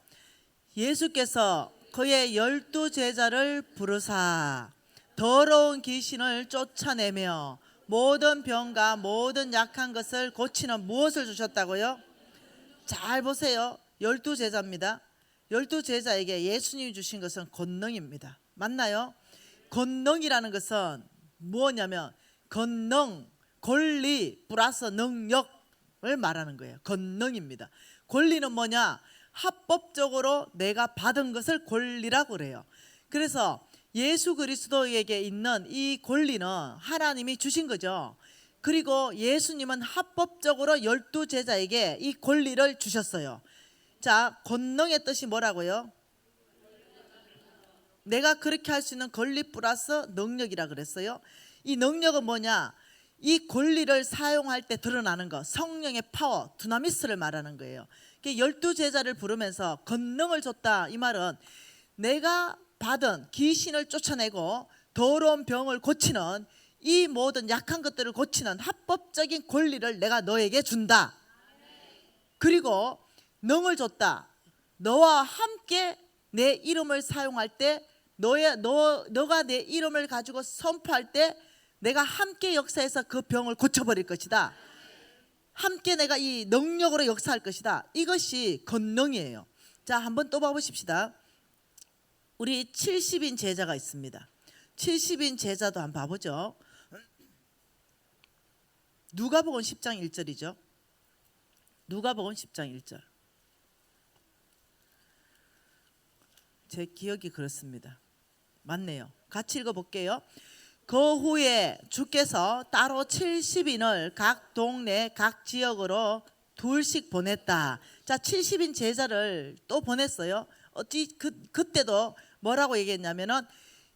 A: 예수께서 그의 12제자를 부르사 더러운 귀신을 쫓아내며 모든 병과 모든 약한 것을 고치는 무엇을 주셨다고요? 잘 보세요. 12제자입니다. 12제자에게 예수님이 주신 것은 권능입니다. 맞나요? 권능이라는 것은 무엇냐면 권능, 권리 플러스 능력을 말하는 거예요. 권능입니다. 권리는 뭐냐? 합법적으로 내가 받은 것을 권리라고 그래요. 그래서 예수 그리스도에게 있는 이 권리는 하나님이 주신 거죠. 그리고 예수님은 합법적으로 12제자에게 이 권리를 주셨어요. 자, 권능의 뜻이 뭐라고요? 내가 그렇게 할 수 있는 권리 플러스 능력이라 그랬어요. 이 능력은 뭐냐? 이 권리를 사용할 때 드러나는 것, 성령의 파워, 두나미스를 말하는 거예요. 12제자를 부르면서 권능을 줬다, 이 말은 내가 받은 귀신을 쫓아내고 더러운 병을 고치는, 이 모든 약한 것들을 고치는 합법적인 권리를 내가 너에게 준다. 그리고 능을 줬다. 너와 함께 내 이름을 사용할 때, 너가 내 이름을 가지고 선포할 때 내가 함께 역사해서 그 병을 고쳐버릴 것이다. 함께 내가 이 능력으로 역사할 것이다. 이것이 권능이에요. 자, 한번 또 봐보십시다. 우리 70인 제자가 있습니다. 70인 제자도 한번 봐보죠. 누가복음 10장 1절이죠. 누가복음 10장 1절. 제 기억이 그렇습니다. 맞네요. 같이 읽어볼게요. 그 후에 주께서 따로 70인을 각 동네 각 지역으로 둘씩 보냈다. 자, 70인 제자를 또 보냈어요. 그때도 뭐라고 얘기했냐면은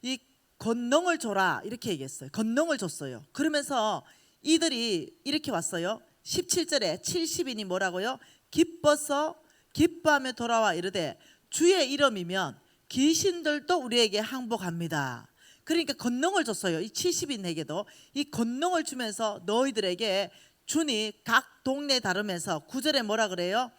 A: 이 권능을 줘라 이렇게 얘기했어요. 권능을 줬어요. 그러면서 이들이 이렇게 왔어요. 17절에 70인이 뭐라고요? 기뻐하며 돌아와 이르되 주의 이름이면 귀신들도 우리에게 항복합니다. 그러니까 권능을 줬어요. 이 70인에게도 이 권능을 주면서 너희들에게 주니 각 동네 다르면서 9절에 뭐라 그래요?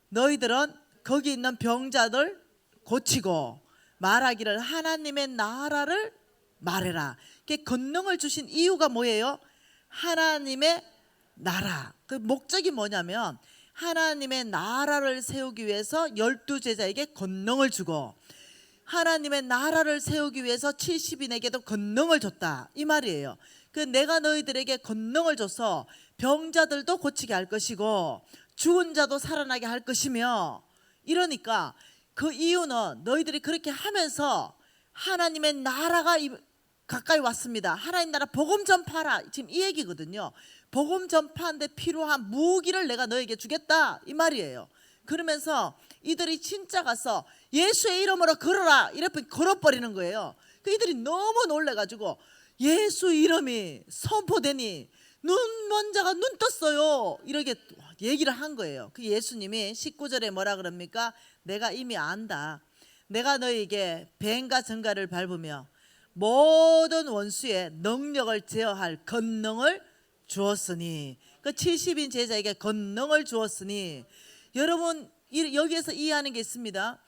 A: 너희들은 거기 있는 병자들 고치고 말하기를 하나님의 나라를 말해라. 권능을 주신 이유가 뭐예요? 하나님의 나라. 그 목적이 뭐냐면 하나님의 나라를 세우기 위해서 12제자에게 권능을 주고 하나님의 나라를 세우기 위해서 70인에게도 권능을 줬다, 이 말이에요. 내가 너희들에게 권능을 줘서 병자들도 고치게 할 것이고 죽은 자도 살아나게 할 것이며, 이러니까 그 이유는 너희들이 그렇게 하면서 하나님의 나라가 가까이 왔습니다. 하나님 나라 복음 전파하라, 지금 이 얘기거든요. 복음 전파하는데 필요한 무기를 내가 너에게 주겠다, 이 말이에요. 그러면서 이들이 진짜 가서 예수의 이름으로 걸어라 이렇게 걸어버리는 거예요. 이들이 너무 놀래가지고 예수 이름이 선포되니 눈 먼 자가 눈 떴어요 이렇게 얘기를 한 거예요. 예수님이 19절에 뭐라 그럽니까? 내가 이미 안다. 내가 너에게 뱀과 전갈을 밟으며 모든 원수의 능력을 제어할 권능을 주었으니, 그 70인 제자에게 권능을 주었으니, 여러분 여기에서 이해하는 게 있습니다.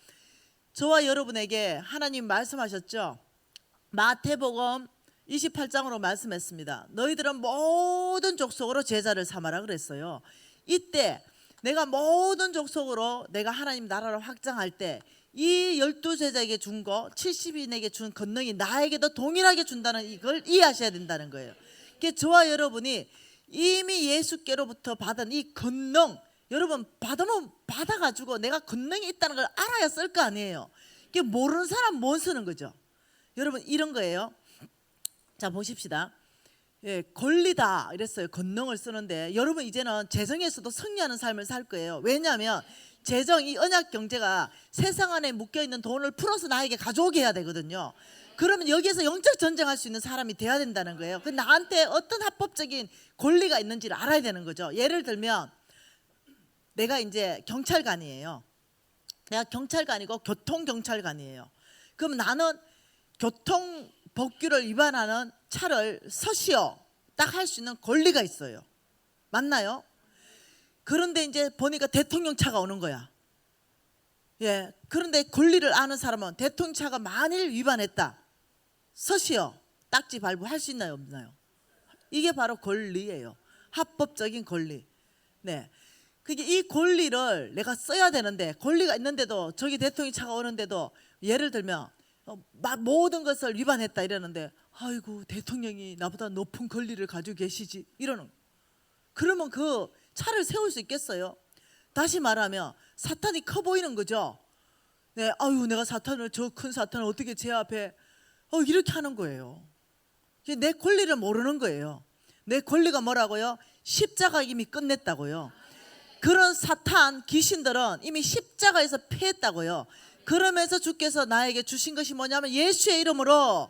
A: 저와 여러분에게 하나님 말씀하셨죠. 마태복음 28장으로 말씀했습니다. 너희들은 모든 족속으로 제자를 삼아라 그랬어요. 이때 내가 모든 족속으로 내가 하나님 나라를 확장할 때 이 12제자에게 준 거, 70인에게 준 권능이 나에게도 동일하게 준다는 이걸 이해하셔야 된다는 거예요. 그게 저와 여러분이 이미 예수께로부터 받은 이 권능, 여러분 받으면 받아가지고 내가 권능이 있다는 걸 알아야 쓸 거 아니에요. 이게 모르는 사람 못 쓰는 거죠. 여러분 이런 거예요. 자 보십시다. 예, 권리다 이랬어요. 권능을 쓰는데 여러분 이제는 재정에서도 승리하는 삶을 살 거예요. 왜냐하면 재정, 이 언약 경제가 세상 안에 묶여있는 돈을 풀어서 나에게 가져오게 해야 되거든요. 그러면 여기에서 영적 전쟁할 수 있는 사람이 돼야 된다는 거예요. 그 나한테 어떤 합법적인 권리가 있는지를 알아야 되는 거죠. 예를 들면 내가 이제 경찰관이에요. 내가 경찰관이고 교통경찰관이에요. 그럼 나는 교통법규를 위반하는 차를 서시오 딱 할 수 있는 권리가 있어요. 맞나요? 그런데 이제 보니까 대통령 차가 오는 거야. 예, 그런데 권리를 아는 사람은 대통령 차가 만일 위반했다, 서시오 딱지 발부 할 수 있나요, 없나요? 이게 바로 권리예요. 합법적인 권리. 네, 그게 이 권리를 내가 써야 되는데, 권리가 있는데도 저기 대통령 차가 오는데도 예를 들면 모든 것을 위반했다 이러는데, 아이고 대통령이 나보다 높은 권리를 가지고 계시지 이러는. 그러면 그 차를 세울 수 있겠어요? 다시 말하면 사탄이 커 보이는 거죠. 네, 아유 내가 사탄을, 저 큰 사탄을 어떻게 제 앞에 이렇게 하는 거예요. 내 권리를 모르는 거예요. 내 권리가 뭐라고요? 십자가 이미 끝냈다고요. 그런 사탄 귀신들은 이미 십자가에서 패했다고요. 그러면서 주께서 나에게 주신 것이 뭐냐면 예수의 이름으로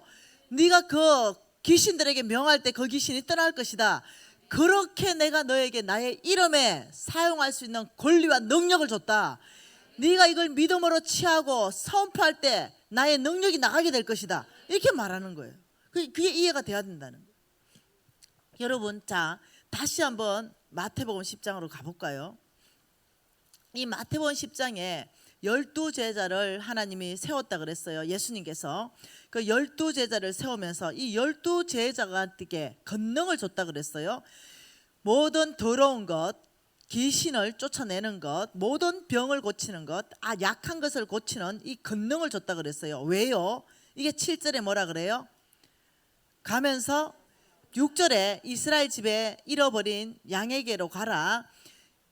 A: 네가 그 귀신들에게 명할 때 그 귀신이 떠날 것이다. 그렇게 내가 너에게 나의 이름에 사용할 수 있는 권리와 능력을 줬다. 네가 이걸 믿음으로 취하고 선포할 때 나의 능력이 나가게 될 것이다. 이렇게 말하는 거예요. 그게 이해가 돼야 된다는 거예요. 여러분, 자 다시 한번 마태복음 10장으로 가볼까요? 이 마태복음 10장에 12제자를 하나님이 세웠다 그랬어요. 예수님께서 그 12제자를 세우면서 이 12제자에게 권능을 줬다 그랬어요. 모든 더러운 것, 귀신을 쫓아내는 것, 모든 병을 고치는 것, 약한 것을 고치는 이 권능을 줬다 그랬어요. 왜요? 이게 7절에 뭐라 그래요? 가면서 6절에 이스라엘 집에 잃어버린 양에게로 가라.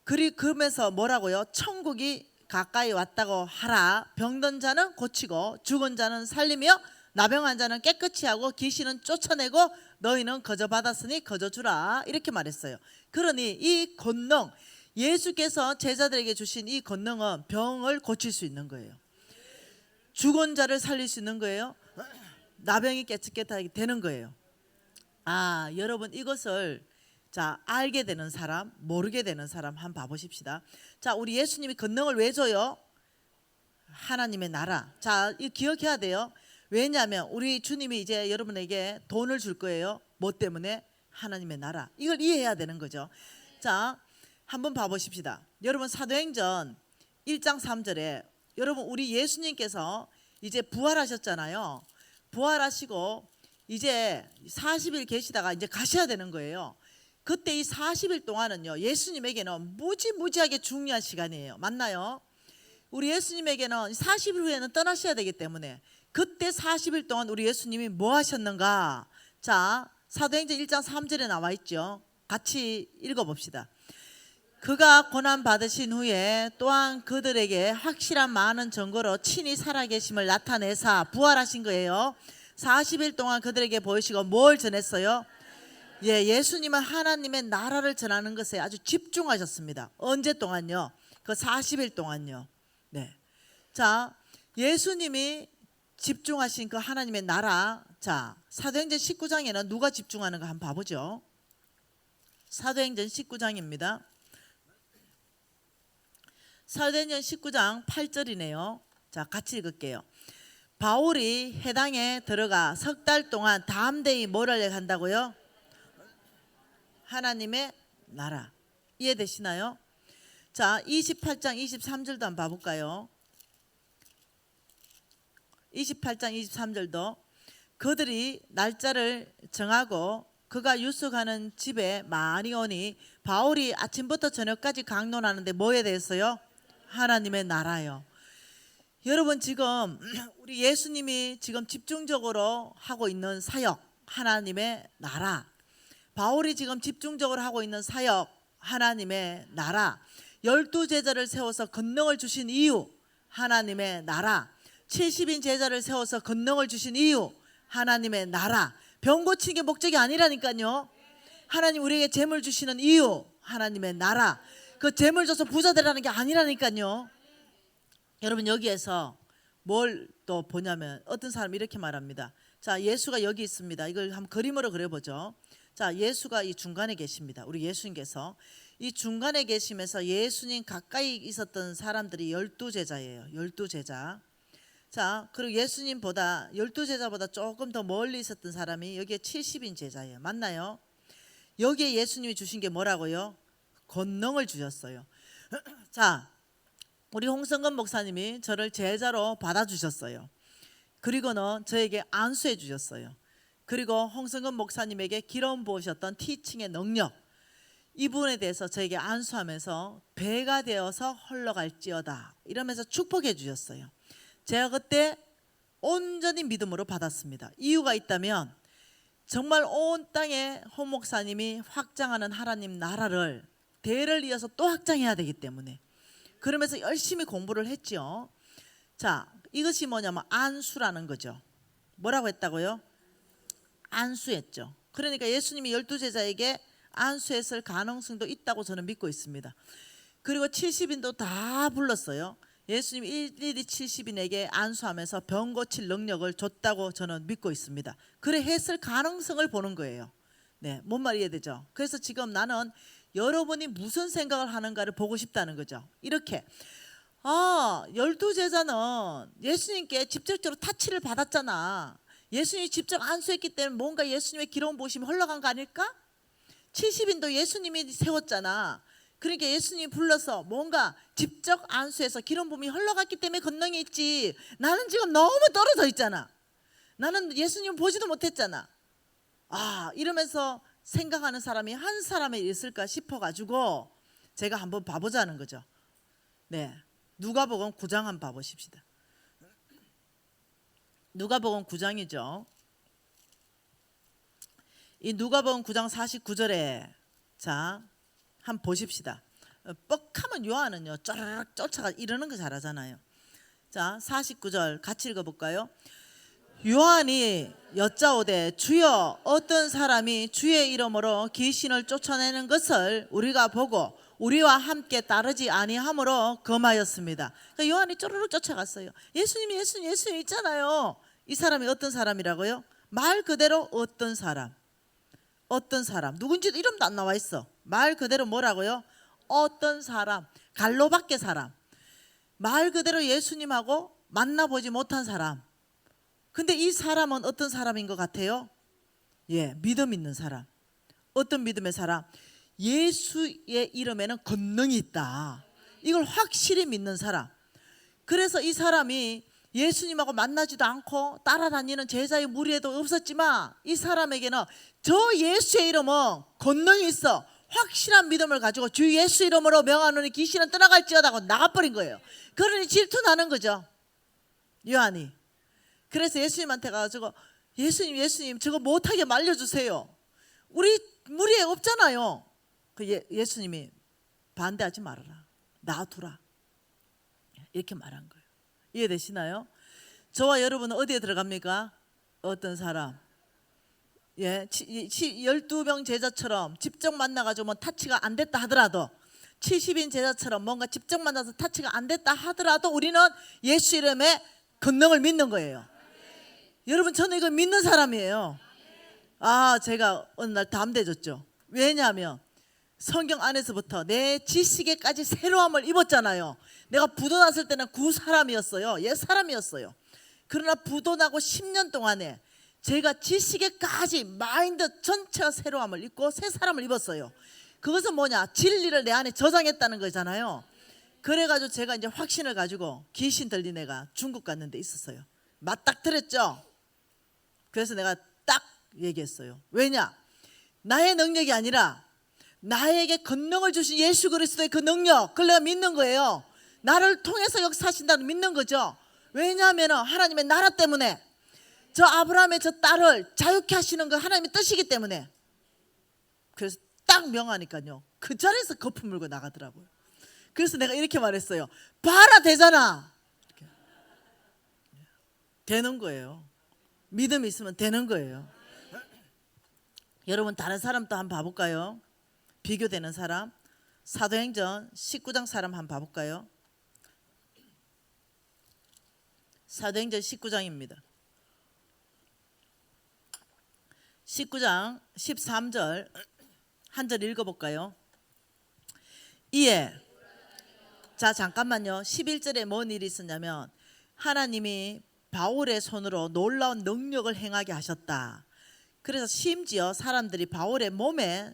A: 그러면서 뭐라고요? 천국이 가까이 왔다고 하라. 병든 자는 고치고 죽은 자는 살리며 나병한 자는 깨끗이 하고 귀신은 쫓아내고 너희는 거저 받았으니 거저 주라. 이렇게 말했어요. 그러니 이 권능, 예수께서 제자들에게 주신 이 권능은 병을 고칠 수 있는 거예요. 죽은 자를 살릴 수 있는 거예요. 나병이 깨끗하게 되는 거예요. 여러분 이것을 자 알게 되는 사람, 모르게 되는 사람 한번 봐보십시다. 자, 우리 예수님이 권능을 왜 줘요? 하나님의 나라. 자, 이거 기억해야 돼요. 왜냐하면 우리 주님이 이제 여러분에게 돈을 줄 거예요. 뭐 때문에? 하나님의 나라. 이걸 이해해야 되는 거죠. 자, 한번 봐보십시다. 여러분 사도행전 1장 3절에 여러분 우리 예수님께서 이제 부활하셨잖아요. 부활하시고 이제 40일 계시다가 이제 가셔야 되는 거예요. 그때 이 40일 동안은요 예수님에게는 무지무지하게 중요한 시간이에요. 맞나요? 우리 예수님에게는 40일 후에는 떠나셔야 되기 때문에 그때 40일 동안 우리 예수님이 뭐 하셨는가? 자, 사도행전 1장 3절에 나와 있죠. 같이 읽어봅시다. 그가 고난 받으신 후에 또한 그들에게 확실한 많은 증거로 친히 살아계심을 나타내사 부활하신 거예요. 40일 동안 그들에게 보이시고 뭘 전했어요? 예, 예수님은 하나님의 나라를 전하는 것에 아주 집중하셨습니다. 언제 동안요? 그 40일 동안요. 네. 자, 예수님이 집중하신 그 하나님의 나라. 자, 사도행전 19장에는 누가 집중하는가 한번 봐보죠. 사도행전 19장입니다. 사도행전 19장 8절이네요. 자, 같이 읽을게요. 바울이 해당에 들어가 석 달 동안 담대히 뭐를 한다고요? 하나님의 나라. 이해되시나요? 자, 28장 23절도 한번 봐볼까요? 28장 23절도 그들이 날짜를 정하고 그가 유숙하는 집에 많이 오니 바울이 아침부터 저녁까지 강론하는데 뭐에 대해서요? 하나님의 나라요. 여러분, 지금 우리 예수님이 지금 집중적으로 하고 있는 사역, 하나님의 나라. 바울이 지금 집중적으로 하고 있는 사역, 하나님의 나라. 12제자를 세워서 권능을 주신 이유, 하나님의 나라. 70인 제자를 세워서 권능을 주신 이유, 하나님의 나라. 병 고치는 게 목적이 아니라니까요. 하나님 우리에게 재물 주시는 이유, 하나님의 나라. 그 재물 줘서 부자 되라는 게 아니라니까요. 여러분, 여기에서 뭘 또 보냐면 어떤 사람이 이렇게 말합니다. 자, 예수가 여기 있습니다. 이걸 한번 그림으로 그려보죠. 자, 예수가 이 중간에 계십니다. 우리 예수님께서 이 중간에 계시면서 예수님 가까이 있었던 사람들이 12제자예요. 12제자. 자, 그리고 예수님보다 12제자보다 조금 더 멀리 있었던 사람이 여기에 70인 제자예요. 맞나요? 여기에 예수님이 주신 게 뭐라고요? 권능을 주셨어요. 자, 우리 홍성근 목사님이 저를 제자로 받아주셨어요. 그리고는 저에게 안수해 주셨어요. 그리고 홍성근 목사님에게 기름 부으셨던 티칭의 능력, 이 부분에 대해서 저에게 안수하면서 배가 되어서 흘러갈지어다 이러면서 축복해 주셨어요. 제가 그때 온전히 믿음으로 받았습니다. 이유가 있다면 정말 온 땅에 홍 목사님이 확장하는 하나님 나라를 대를 이어서 또 확장해야 되기 때문에 그러면서 열심히 공부를 했죠. 자, 이것이 뭐냐면 안수라는 거죠. 뭐라고 했다고요? 안수했죠. 그러니까 예수님이 12제자에게 안수했을 가능성도 있다고 저는 믿고 있습니다. 그리고 70인도 다 불렀어요. 예수님이 일일이 70인에게 안수하면서 병 고칠 능력을 줬다고 저는 믿고 있습니다. 그래 했을 가능성을 보는 거예요. 네, 뭔 말 이해되죠? 그래서 지금 나는 여러분이 무슨 생각을 하는가를 보고 싶다는 거죠. 이렇게 12제자는 예수님께 직접적으로 타치를 받았잖아. 예수님이 직접 안수했기 때문에 뭔가 예수님의 기름 부으심이 흘러간 거 아닐까? 70인도 예수님이 세웠잖아. 그러니까 예수님이 불러서 뭔가 직접 안수해서 기름 부음이 흘러갔기 때문에 권능이 있지. 나는 지금 너무 떨어져 있잖아. 나는 예수님 보지도 못했잖아. 이러면서 생각하는 사람이 한 사람이 있을까 싶어가지고 제가 한번 봐보자는 거죠. 네, 누가복음 9장 한번 봐보십시다. 누가복음 9장이죠. 이 누가복음 9장 49절에 자 한번 보십시다. 뻑하면 요한은요 쩌르륵 쫓아가 이러는 거 잘하잖아요. 자, 49절 같이 읽어볼까요? 요한이 여짜오되 주여 어떤 사람이 주의 이름으로 귀신을 쫓아내는 것을 우리가 보고 우리와 함께 따르지 아니하므로 금하였습니다. 그러니까 요한이 쪼르륵 쫓아갔어요. 예수님 있잖아요. 이 사람이 어떤 사람이라고요? 말 그대로 어떤 사람 누군지도 이름도 안 나와 있어. 말 그대로 뭐라고요? 어떤 사람, 갈로 밖의 사람, 말 그대로 예수님하고 만나보지 못한 사람. 근데 이 사람은 어떤 사람인 것 같아요? 예, 믿음 있는 사람. 어떤 믿음의 사람? 예수의 이름에는 권능이 있다. 이걸 확실히 믿는 사람. 그래서 이 사람이 예수님하고 만나지도 않고 따라다니는 제자의 무리에도 없었지만 이 사람에게는 저 예수의 이름은 권능이 있어. 확실한 믿음을 가지고 주 예수 이름으로 명하노니 귀신은 떠나갈지어다 하고 나가버린 거예요. 그러니 질투나는 거죠, 요한이. 그래서 예수님한테 가가지고 예수님 저거 못하게 말려주세요. 우리 무리에 없잖아요. 예수님이 반대하지 말아라, 놔두라, 이렇게 말한 거예요. 이해되시나요? 저와 여러분은 어디에 들어갑니까? 어떤 사람, 12명 제자처럼 직접 만나가지고 뭐 타치가 안 됐다 하더라도 70인 제자처럼 뭔가 직접 만나서 타치가 안 됐다 하더라도 우리는 예수 이름의 권능을 믿는 거예요. 여러분, 저는 이거 믿는 사람이에요. 제가 어느 날 담대해졌죠. 왜냐하면 성경 안에서부터 내 지식에까지 새로움을 입었잖아요. 내가 부도났을 때는 구 사람이었어요. 옛 사람이었어요. 그러나 부도나고 10년 동안에 제가 지식에까지 마인드 전체가 새로움을 입고 새 사람을 입었어요. 그것은 뭐냐? 진리를 내 안에 저장했다는 거잖아요. 그래가지고 제가 이제 확신을 가지고 귀신 들린 애가 중국 갔는데 있었어요. 맞닥뜨렸죠. 그래서 내가 딱 얘기했어요. 왜냐? 나의 능력이 아니라 나에게 권능을 주신 예수 그리스도의 그 능력, 그걸 내가 믿는 거예요. 나를 통해서 역사하신다는 믿는 거죠. 왜냐하면 하나님의 나라 때문에, 저 아브라함의 저 딸을 자유케 하시는 거 하나님의 뜻이기 때문에. 그래서 딱 명하니까요, 그 자리에서 거품 물고 나가더라고요. 그래서 내가 이렇게 말했어요. 봐라, 되잖아. 이렇게. 되는 거예요. 믿음이 있으면 되는 거예요. 여러분, 다른 사람 또 한번 봐볼까요? 비교되는 사람. 사도행전 19장 사람 한번 봐볼까요? 사도행전 19장입니다. 19장 13절 한 절 읽어볼까요? 이에, 자 잠깐만요. 11절에 뭔 일이 있었냐면 하나님이 바울의 손으로 놀라운 능력을 행하게 하셨다. 그래서 심지어 사람들이 바울의 몸에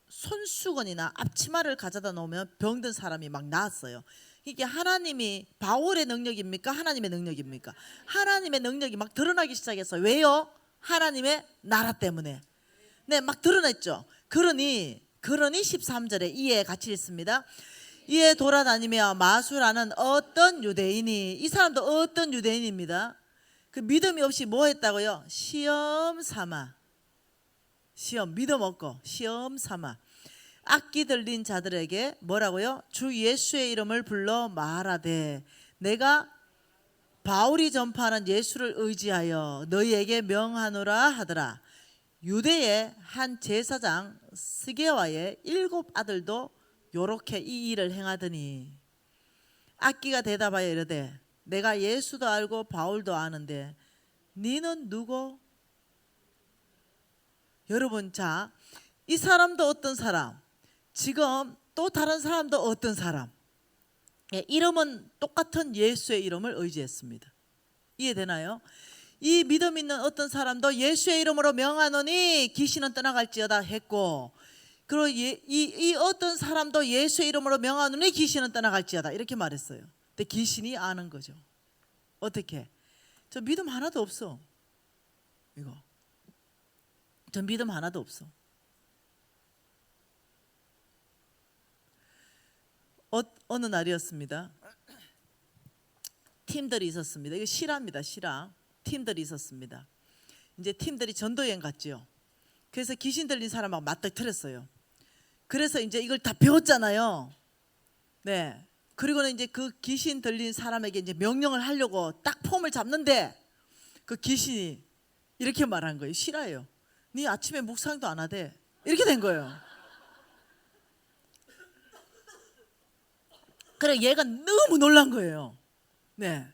A: 손수건이나 앞치마를 가져다 놓으면 병든 사람이 막 나았어요. 이게 하나님이, 바울의 능력입니까? 하나님의 능력입니까? 하나님의 능력이 막 드러나기 시작했어요. 왜요? 하나님의 나라 때문에. 네, 막 드러냈죠. 그러니 13절에 이에 같이 있습니다. 이에 돌아다니며 마수라는 어떤 유대인이, 이 사람도 어떤 유대인입니다. 그 믿음이 없이 뭐 했다고요? 시험 삼아, 시험, 믿음 없고 시험 삼아 악기 들린 자들에게 뭐라고요? 주 예수의 이름을 불러 말하되 내가 바울이 전파하는 예수를 의지하여 너희에게 명하노라 하더라. 유대의 한 제사장 스게와의 7 아들도 요렇게 이 일을 행하더니 악기가 대답하여 이르되 내가 예수도 알고 바울도 아는데 너는 누구? 여러분, 자, 이 사람도 어떤 사람, 지금 또 다른 사람도 어떤 사람, 이름은 똑같은 예수의 이름을 의지했습니다. 이해되나요? 이 믿음 있는 어떤 사람도 예수의 이름으로 명하노니 귀신은 떠나갈지어다 했고, 그리고 이 어떤 사람도 예수의 이름으로 명하노니 귀신은 떠나갈지어다 이렇게 말했어요. 근데 귀신이 아는 거죠. 어떻게? 저 믿음 하나도 없어. 이거 저 믿음 하나도 없어. 어느 날이었습니다. 팀들이 있었습니다. 이거 실화입니다. 실화. 팀들이 있었습니다. 이제 팀들이 전도여행 갔죠. 그래서 귀신 들린 사람하고 맞닥뜨렸어요. 그래서 이제 이걸 다 배웠잖아요. 네. 그리고는 이제 그 귀신 들린 사람에게 이제 명령을 하려고 딱 폼을 잡는데 그 귀신이 이렇게 말한 거예요. 실화예요. 네 아침에 묵상도 안 하대. 이렇게 된 거예요. 그래, 얘가 너무 놀란 거예요. 네.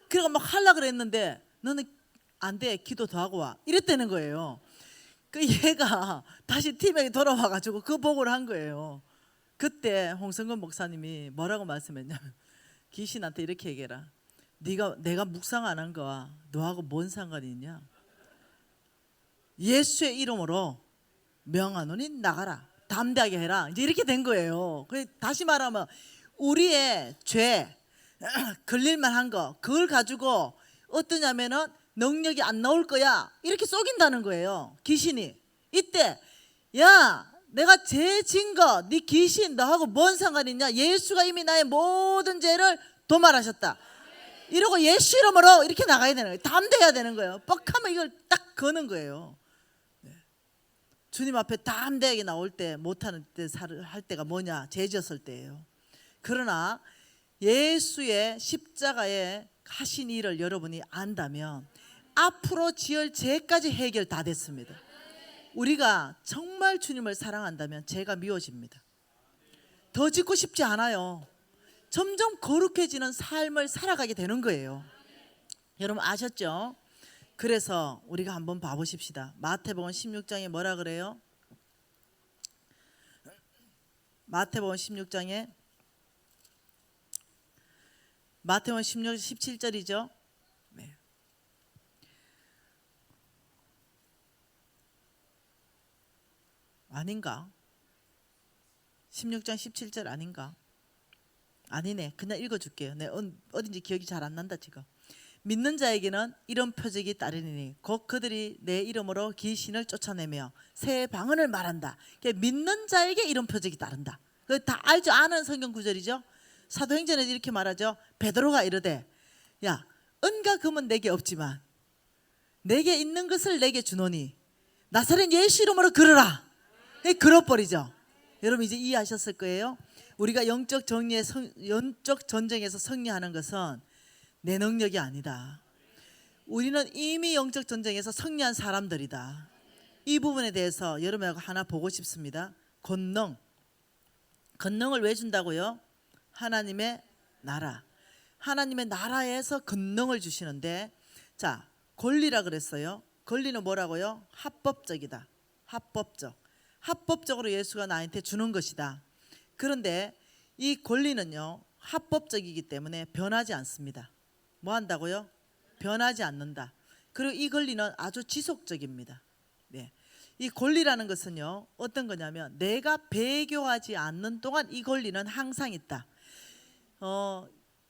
A: 그래가 막 하려고 그랬는데 너는 안 돼, 기도 더 하고 와, 이랬다는 거예요. 그 얘가 다시 팀에 돌아와가지고 그 보고를 한 거예요. 그때 홍성근 목사님이 뭐라고 말씀했냐면 귀신한테 이렇게 얘기해라. 내가 묵상 안 한 거와 너하고 뭔 상관이 있냐? 예수의 이름으로 명하노니 나가라. 담대하게 해라. 이제 이렇게 된 거예요. 다시 말하면 우리의 죄, 걸릴만 한 거, 그걸 가지고 어떠냐면은 능력이 안 나올 거야 이렇게 속인다는 거예요. 귀신이. 이때 야, 내가 죄 진 거, 네 귀신 너하고 뭔 상관이 있냐? 예수가 이미 나의 모든 죄를 도말하셨다. 이러고 예수 이름으로 이렇게 나가야 되는 거예요. 담대해야 되는 거예요. 뻑하면 이걸 딱 거는 거예요. 네. 주님 앞에 담대하게 나올 때 못하는 때 할 때가 뭐냐? 죄 지었을 때예요. 그러나 예수의 십자가에 하신 일을 여러분이 안다면 앞으로 지을 죄까지 해결 다 됐습니다. 우리가 정말 주님을 사랑한다면 죄가 미워집니다. 더 짓고 싶지 않아요. 점점 거룩해지는 삶을 살아가게 되는 거예요. 여러분 아셨죠? 그래서 우리가 한번 봐보십시다. 마태복음 16장에 뭐라 그래요? 마태복음 16장에 마태복음 16, 17절이죠. 네. 아닌가? 16장 17절 아닌가? 아니네. 그냥 읽어줄게요. 네, 어딘지 기억이 잘 안 난다 지금. 믿는 자에게는 이런 표적이 따르니 곧 그들이 내 이름으로 귀신을 쫓아내며 새 방언을 말한다. 그러니까 믿는 자에게 이런 표적이 따른다. 다 알죠? 아는 성경 구절이죠. 사도행전에서 이렇게 말하죠. 베드로가 이르되 야 은과 금은 내게 없지만 내게 있는 것을 내게 주노니 나사렛 예수 이름으로 걸어라. 걸어버리죠. 여러분 이제 이해하셨을 거예요. 우리가 영적 전쟁에서 승리하는 것은 내 능력이 아니다. 우리는 이미 영적 전쟁에서 승리한 사람들이다. 이 부분에 대해서 여러분하고 하나 보고 싶습니다. 권능을 왜 준다고요? 하나님의 나라. 하나님의 나라에서 권능을 주시는데, 자, 권리라 그랬어요. 권리는 뭐라고요? 합법적이다. 합법적으로 예수가 나한테 주는 것이다. 그런데 이 권리는요, 합법적이기 때문에 변하지 않습니다. 뭐 한다고요? 변하지 않는다. 그리고 이 권리는 아주 지속적입니다. 네. 이 권리라는 것은요, 어떤 거냐면 내가 배교하지 않는 동안 이 권리는 항상 있다.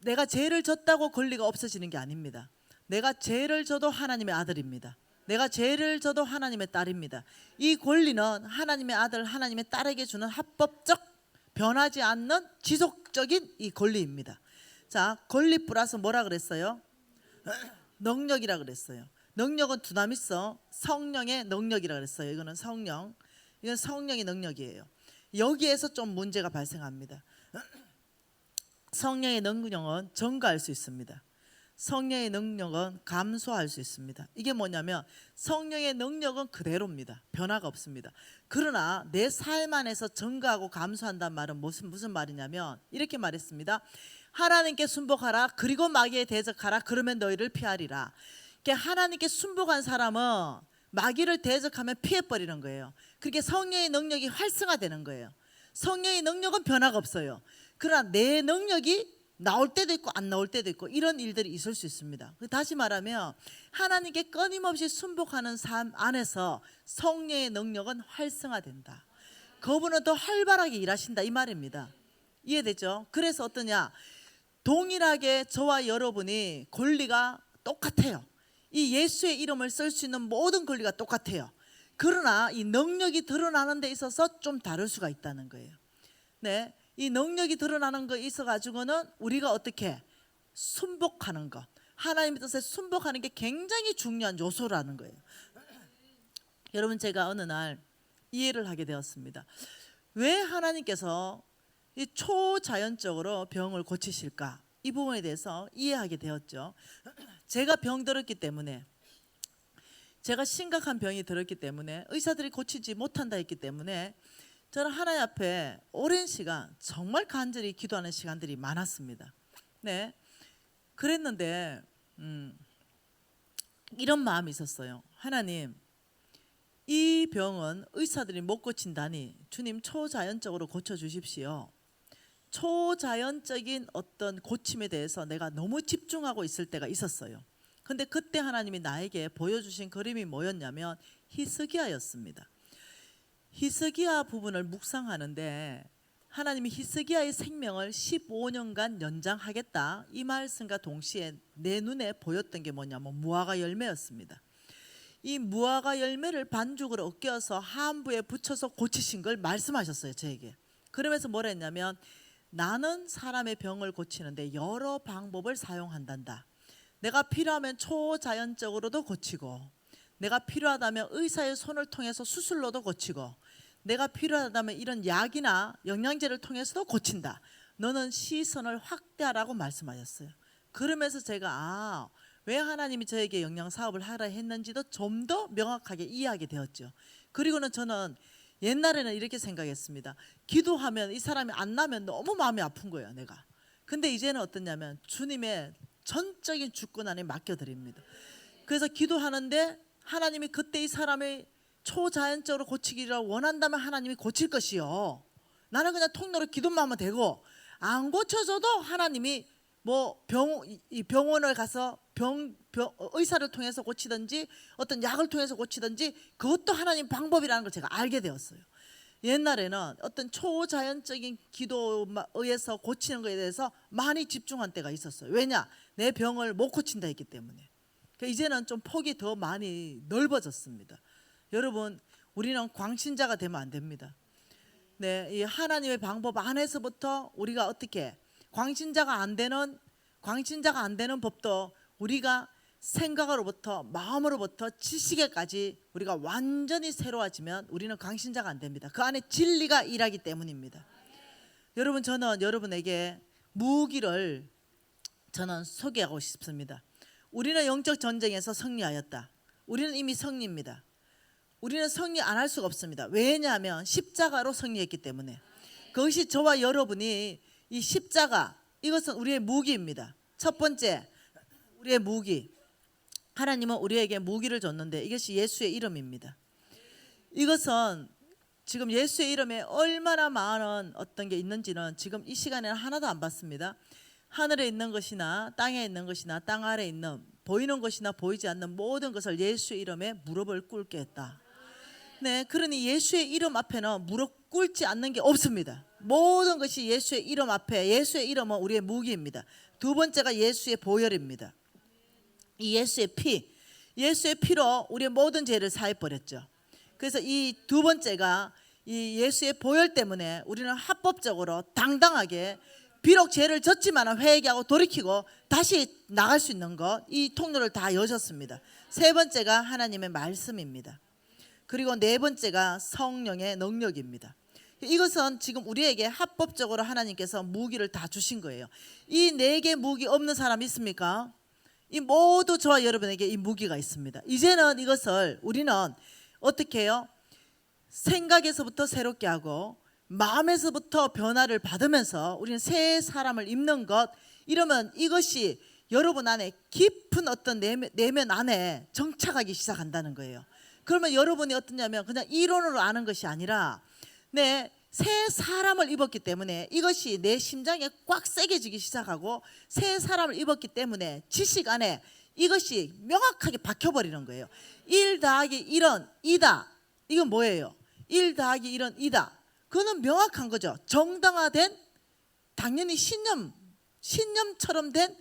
A: 내가 죄를 졌다고 권리가 없어지는 게 아닙니다. 내가 죄를 져도 하나님의 아들입니다. 내가 죄를 져도 하나님의 딸입니다. 이 권리는 하나님의 아들, 하나님의 딸에게 주는 합법적, 변하지 않는 지속적인 이 권리입니다. 자, 권리 플러스 뭐라 그랬어요? 능력이라 그랬어요. 능력은 두나미서 성령의 능력이라 그랬어요. 이거는 성령, 이건 성령의 능력이에요. 여기에서 좀 문제가 발생합니다. 성령의 능력은 증가할 수 있습니다. 성령의 능력은 감소할 수 있습니다. 이게 뭐냐면 성령의 능력은 그대로입니다. 변화가 없습니다. 그러나 내 삶 안에서 증가하고 감소한다는 말은 무슨 말이냐면 이렇게 말했습니다. 하나님께 순복하라. 그리고 마귀에 대적하라. 그러면 너희를 피하리라. 그러니까 하나님께 순복한 사람은 마귀를 대적하면 피해버리는 거예요. 그렇게 성령의 능력이 활성화되는 거예요. 성령의 능력은 변화가 없어요. 그러나 내 능력이 나올 때도 있고 안 나올 때도 있고 이런 일들이 있을 수 있습니다. 다시 말하면 하나님께 끊임없이 순복하는 삶 안에서 성령의 능력은 활성화된다. 그분은 더 활발하게 일하신다 이 말입니다. 이해되죠? 그래서 어떠냐, 동일하게 저와 여러분이 권리가 똑같아요. 이 예수의 이름을 쓸 수 있는 모든 권리가 똑같아요. 그러나 이 능력이 드러나는 데 있어서 좀 다를 수가 있다는 거예요. 네, 이 능력이 드러나는 거 있어가지고는 우리가 어떻게 순복하는 것, 하나님의 뜻에 순복하는 게 굉장히 중요한 요소라는 거예요. 여러분, 제가 어느 날 이해를 하게 되었습니다. 왜 하나님께서 이 초자연적으로 병을 고치실까? 이 부분에 대해서 이해하게 되었죠. 제가 병 들었기 때문에, 제가 심각한 병이 들었기 때문에 의사들이 고치지 못한다 했기 때문에 저는 하나님 앞에 오랜 시간 정말 간절히 기도하는 시간들이 많았습니다. 네, 그랬는데 이런 마음이 있었어요. 하나님, 이 병은 의사들이 못 고친다니 주님 초자연적으로 고쳐주십시오. 초자연적인 어떤 고침에 대해서 내가 너무 집중하고 있을 때가 있었어요. 근데 그때 하나님이 나에게 보여주신 그림이 뭐였냐면 히스기야였습니다. 히스기야 부분을 묵상하는데 하나님이 히스기야의 생명을 15년간 연장하겠다 이 말씀과 동시에 내 눈에 보였던 게 뭐냐면 무화과 열매였습니다. 이 무화과 열매를 반죽으로 엮여서 하안부에 붙여서 고치신 걸 말씀하셨어요, 저에게. 그러면서 뭐라 했냐면 나는 사람의 병을 고치는데 여러 방법을 사용한단다. 내가 필요하면 초자연적으로도 고치고, 내가 필요하다면 의사의 손을 통해서 수술로도 고치고, 내가 필요하다면 이런 약이나 영양제를 통해서도 고친다. 너는 시선을 확대하라고 말씀하셨어요. 그러면서 제가 왜 하나님이 저에게 영양사업을 하라 했는지도 좀 더 명확하게 이해하게 되었죠. 그리고는 저는 옛날에는 이렇게 생각했습니다. 기도하면 이 사람이 안 나면 너무 마음이 아픈 거예요, 내가. 근데 이제는 어떠냐면 주님의 전적인 주권 안에 맡겨드립니다. 그래서 기도하는데 하나님이 그때 이 사람을 초자연적으로 고치기를 원한다면 하나님이 고칠 것이요. 나는 그냥 통로로 기도만 하면 되고, 안 고쳐져도 하나님이 뭐 병원을 가서 의사를 통해서 고치든지 어떤 약을 통해서 고치든지 그것도 하나님 방법이라는 걸 제가 알게 되었어요. 옛날에는 어떤 초자연적인 기도에서 고치는 것에 대해서 많이 집중한 때가 있었어요. 왜냐? 내 병을 못 고친다 했기 때문에. 그러니까 이제는 좀 폭이 더 많이 넓어졌습니다. 여러분, 우리는 광신자가 되면 안 됩니다. 네, 이 하나님의 방법 안에서부터 우리가 어떻게 광신자가 안 되는 법도 우리가 생각으로부터 마음으로부터 지식에까지 우리가 완전히 새로워지면 우리는 광신자가 안 됩니다. 그 안에 진리가 일하기 때문입니다. 여러분, 저는 여러분에게 무기를 저는 소개하고 싶습니다. 우리는 영적 전쟁에서 승리하였다. 우리는 이미 승리입니다. 우리는 승리 안 할 수가 없습니다. 왜냐하면 십자가로 승리했기 때문에. 그것이 저와 여러분이 이 십자가, 이것은 우리의 무기입니다. 첫 번째, 우리의 무기. 하나님은 우리에게 무기를 줬는데 이것이 예수의 이름입니다. 이것은 지금 예수의 이름에 얼마나 많은 어떤 게 있는지는 지금 이 시간에는 하나도 안 봤습니다. 하늘에 있는 것이나 땅에 있는 것이나 땅 아래에 있는 보이는 것이나 보이지 않는 모든 것을 예수의 이름에 무릎을 꿇게 했다. 네, 그러니 예수의 이름 앞에는 무릎 꿇지 않는 게 없습니다. 모든 것이 예수의 이름 앞에, 예수의 이름은 우리의 무기입니다. 두 번째가 예수의 보혈입니다. 이 예수의 피로 우리의 모든 죄를 사해버렸죠. 그래서 이 두 번째가 이 예수의 보혈 때문에 우리는 합법적으로 당당하게 비록 죄를 졌지만 회개하고 돌이키고 다시 나갈 수 있는 것, 이 통로를 다 여셨습니다. 세 번째가 하나님의 말씀입니다. 그리고 네 번째가 성령의 능력입니다. 이것은 지금 우리에게 합법적으로 하나님께서 무기를 다 주신 거예요. 이 네 개 무기 없는 사람 있습니까? 이 모두 저와 여러분에게 이 무기가 있습니다. 이제는 이것을 우리는 어떻게 해요? 생각에서부터 새롭게 하고 마음에서부터 변화를 받으면서 우리는 새 사람을 입는 것, 이러면 이것이 여러분 안에 깊은 어떤 내면 안에 정착하기 시작한다는 거예요. 그러면 여러분이 어떠냐면 그냥 이론으로 아는 것이 아니라 새 사람을 입었기 때문에 이것이 내 심장에 꽉 새겨지기 시작하고 새 사람을 입었기 때문에 지식 안에 이것이 명확하게 박혀버리는 거예요. 1 더하기 1은 2다. 이건 뭐예요? 1 더하기 1은 2다. 그거는 명확한 거죠. 정당화된, 당연히 신념처럼 된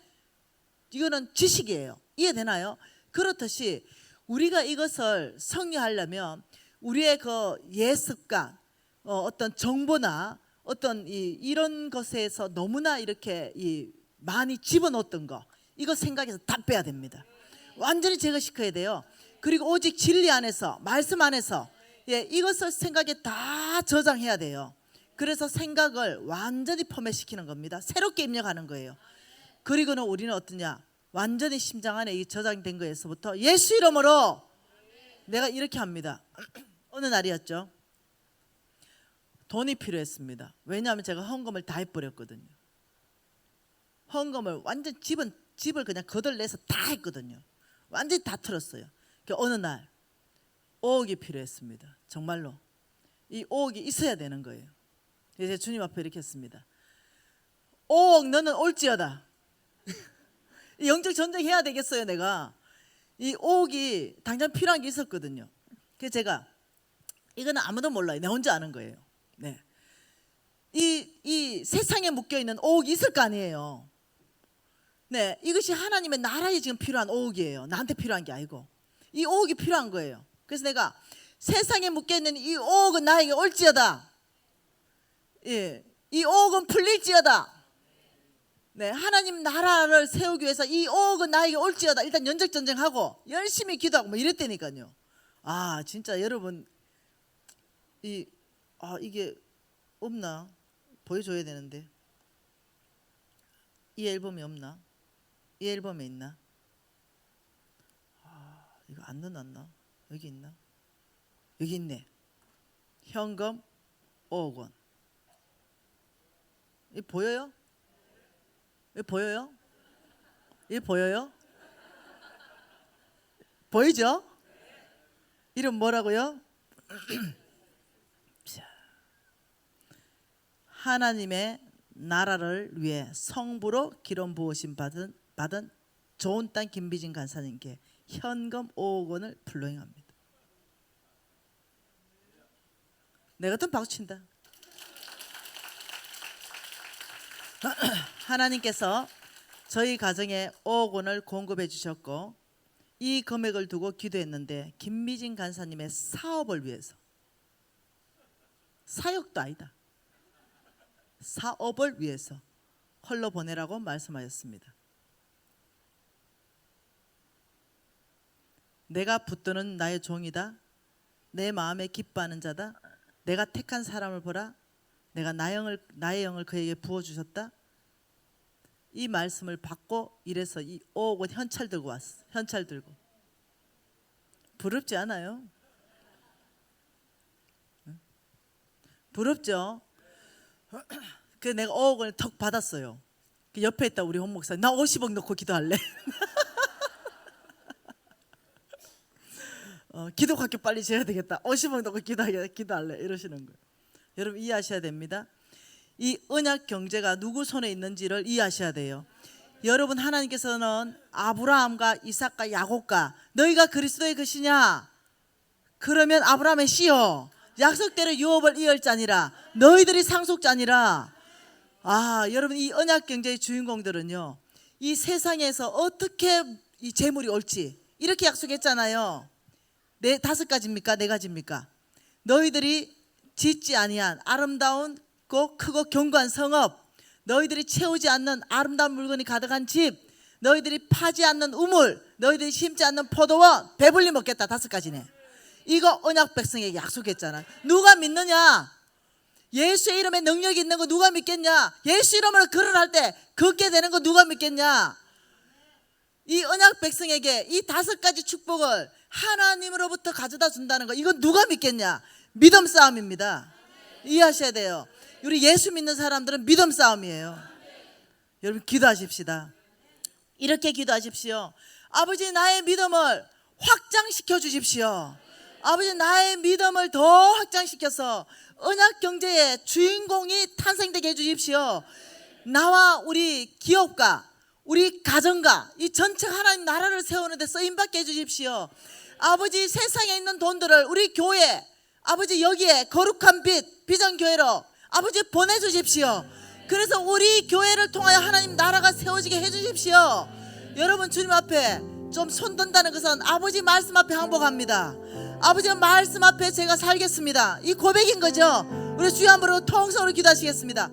A: 이거는 지식이에요. 이해되나요? 그렇듯이 우리가 이것을 승리하려면 우리의 그 예습관, 어떤 정보나 어떤 이런 것에서 너무나 이렇게 많이 집어넣었던 거, 이거 생각해서 다 빼야 됩니다. 완전히 제거시켜야 돼요. 그리고 오직 진리 안에서, 말씀 안에서 이것을 생각에 다 저장해야 돼요. 그래서 생각을 완전히 포맷시키는 겁니다. 새롭게 입력하는 거예요. 그리고는 우리는 어떠냐? 완전히 심장 안에 이 저장된 거에서부터 예수 이름으로 내가 이렇게 합니다. 어느 날이었죠? 돈이 필요했습니다. 왜냐하면 제가 헌금을 다 해버렸거든요. 헌금을 완전 집을 그냥 거덜내서 다 했거든요. 완전히 다 털었어요. 어느 날 5억이 필요했습니다. 정말로 이 5억이 있어야 되는 거예요. 그래서 주님 앞에 이렇게 했습니다. 5억 너는 올지어다. 영적 전쟁해야 되겠어요. 내가 이 5억이 당장 필요한 게 있었거든요. 그래서 제가 이거는 아무도 몰라요. 내 혼자 아는 거예요. 네, 이 세상에 묶여 있는 5억이 있을 거 아니에요. 네, 이것이 하나님의 나라에 지금 필요한 5억이에요. 나한테 필요한 게 아니고 이 5억이 필요한 거예요. 그래서 내가 세상에 묶여 있는 이 5억은 나에게 올지어다. 이 5억은 풀릴지어다. 네, 하나님 나라를 세우기 위해서 이 5억은 나에게 올지어다. 일단 영적 전쟁하고 열심히 기도하고 뭐 이랬다니까요. 아, 진짜 여러분 이게 없나? 보여줘야 되는데 이 앨범이 없나? 이 앨범에 있나? 이거 안 넣어놨나? 여기 있나? 여기 있네. 현금 5억 원. 이 보여요? 이 보여요? 이 보여요? 보이죠? 이름 뭐라고요? 하나님의 나라를 위해 성부로 기름 부으심 받은 좋은 땅 김비진 간사님께 현금 5억 원을 불로행합니다. 내 같은 박수 친다. 하나님께서 저희 가정에 5억 원을 공급해 주셨고 이 금액을 두고 기도했는데 김미진 간사님의 사업을 위해서, 사역도 아니다, 사업을 위해서 헐러 보내라고 말씀하셨습니다. 내가 붙드는 나의 종이다, 내 마음에 기뻐하는 자다, 내가 택한 사람을 보라, 내가 나의 영을 그에게 부어주셨다. 이 말씀을 받고 이래서 이 5억 원 현찰 들고 왔어. 현찰 들고. 부럽지 않아요? 부럽죠? 그 내가 5억 원을 턱 받았어요. 그 옆에 있다 우리 홍 목사, 나 50억 넣고 기도할래. 기도학교 빨리 지어야 되겠다. 50억 넣고 기도할래 이러시는 거예요. 여러분 이해하셔야 됩니다. 이 언약 경제가 누구 손에 있는지를 이해하셔야 돼요. 여러분 하나님께서는 아브라함과 이삭과 야곱과 너희가 그리스도의 것이냐? 그러면 아브라함의 씨여 약속대로 유업을 이을 자니라. 너희들이 상속자니라. 여러분 이 언약 경제의 주인공들은요, 이 세상에서 어떻게 이 재물이 올지 이렇게 약속했잖아요. 5가지입니까? 4가지입니까? 너희들이 짓지 아니한 아름다운 크고 견고한 성읍, 너희들이 채우지 않는 아름다운 물건이 가득한 집, 너희들이 파지 않는 우물, 너희들이 심지 않는 포도원, 배불리 먹겠다. 5가지네. 이거 언약 백성에게 약속했잖아. 누가 믿느냐? 예수의 이름에 능력이 있는 거 누가 믿겠냐? 예수 이름으로 글을 할 때 걷게 되는 거 누가 믿겠냐? 이 언약 백성에게 이 5가지 축복을 하나님으로부터 가져다 준다는 거, 이건 누가 믿겠냐? 믿음 싸움입니다. 이해하셔야 돼요. 우리 예수 믿는 사람들은 믿음 싸움이에요. 여러분 기도하십시다. 이렇게 기도하십시오. 아버지 나의 믿음을 확장시켜 주십시오. 아버지 나의 믿음을 더 확장시켜서 언약 경제의 주인공이 탄생되게 해주십시오. 나와 우리 기업가, 우리 가정가, 이 전체 하나님 나라를 세우는 데 쓰임받게 해주십시오. 아버지 세상에 있는 돈들을 우리 교회, 아버지 여기에 거룩한 빛 비전교회로 아버지 보내주십시오. 그래서 우리 교회를 통하여 하나님 나라가 세워지게 해주십시오. 여러분 주님 앞에 좀 손든다는 것은 아버지 말씀 앞에 항복합니다. 아버지 말씀 앞에 제가 살겠습니다, 이 고백인 거죠. 우리 주여 한번 통성으로 기도하시겠습니다.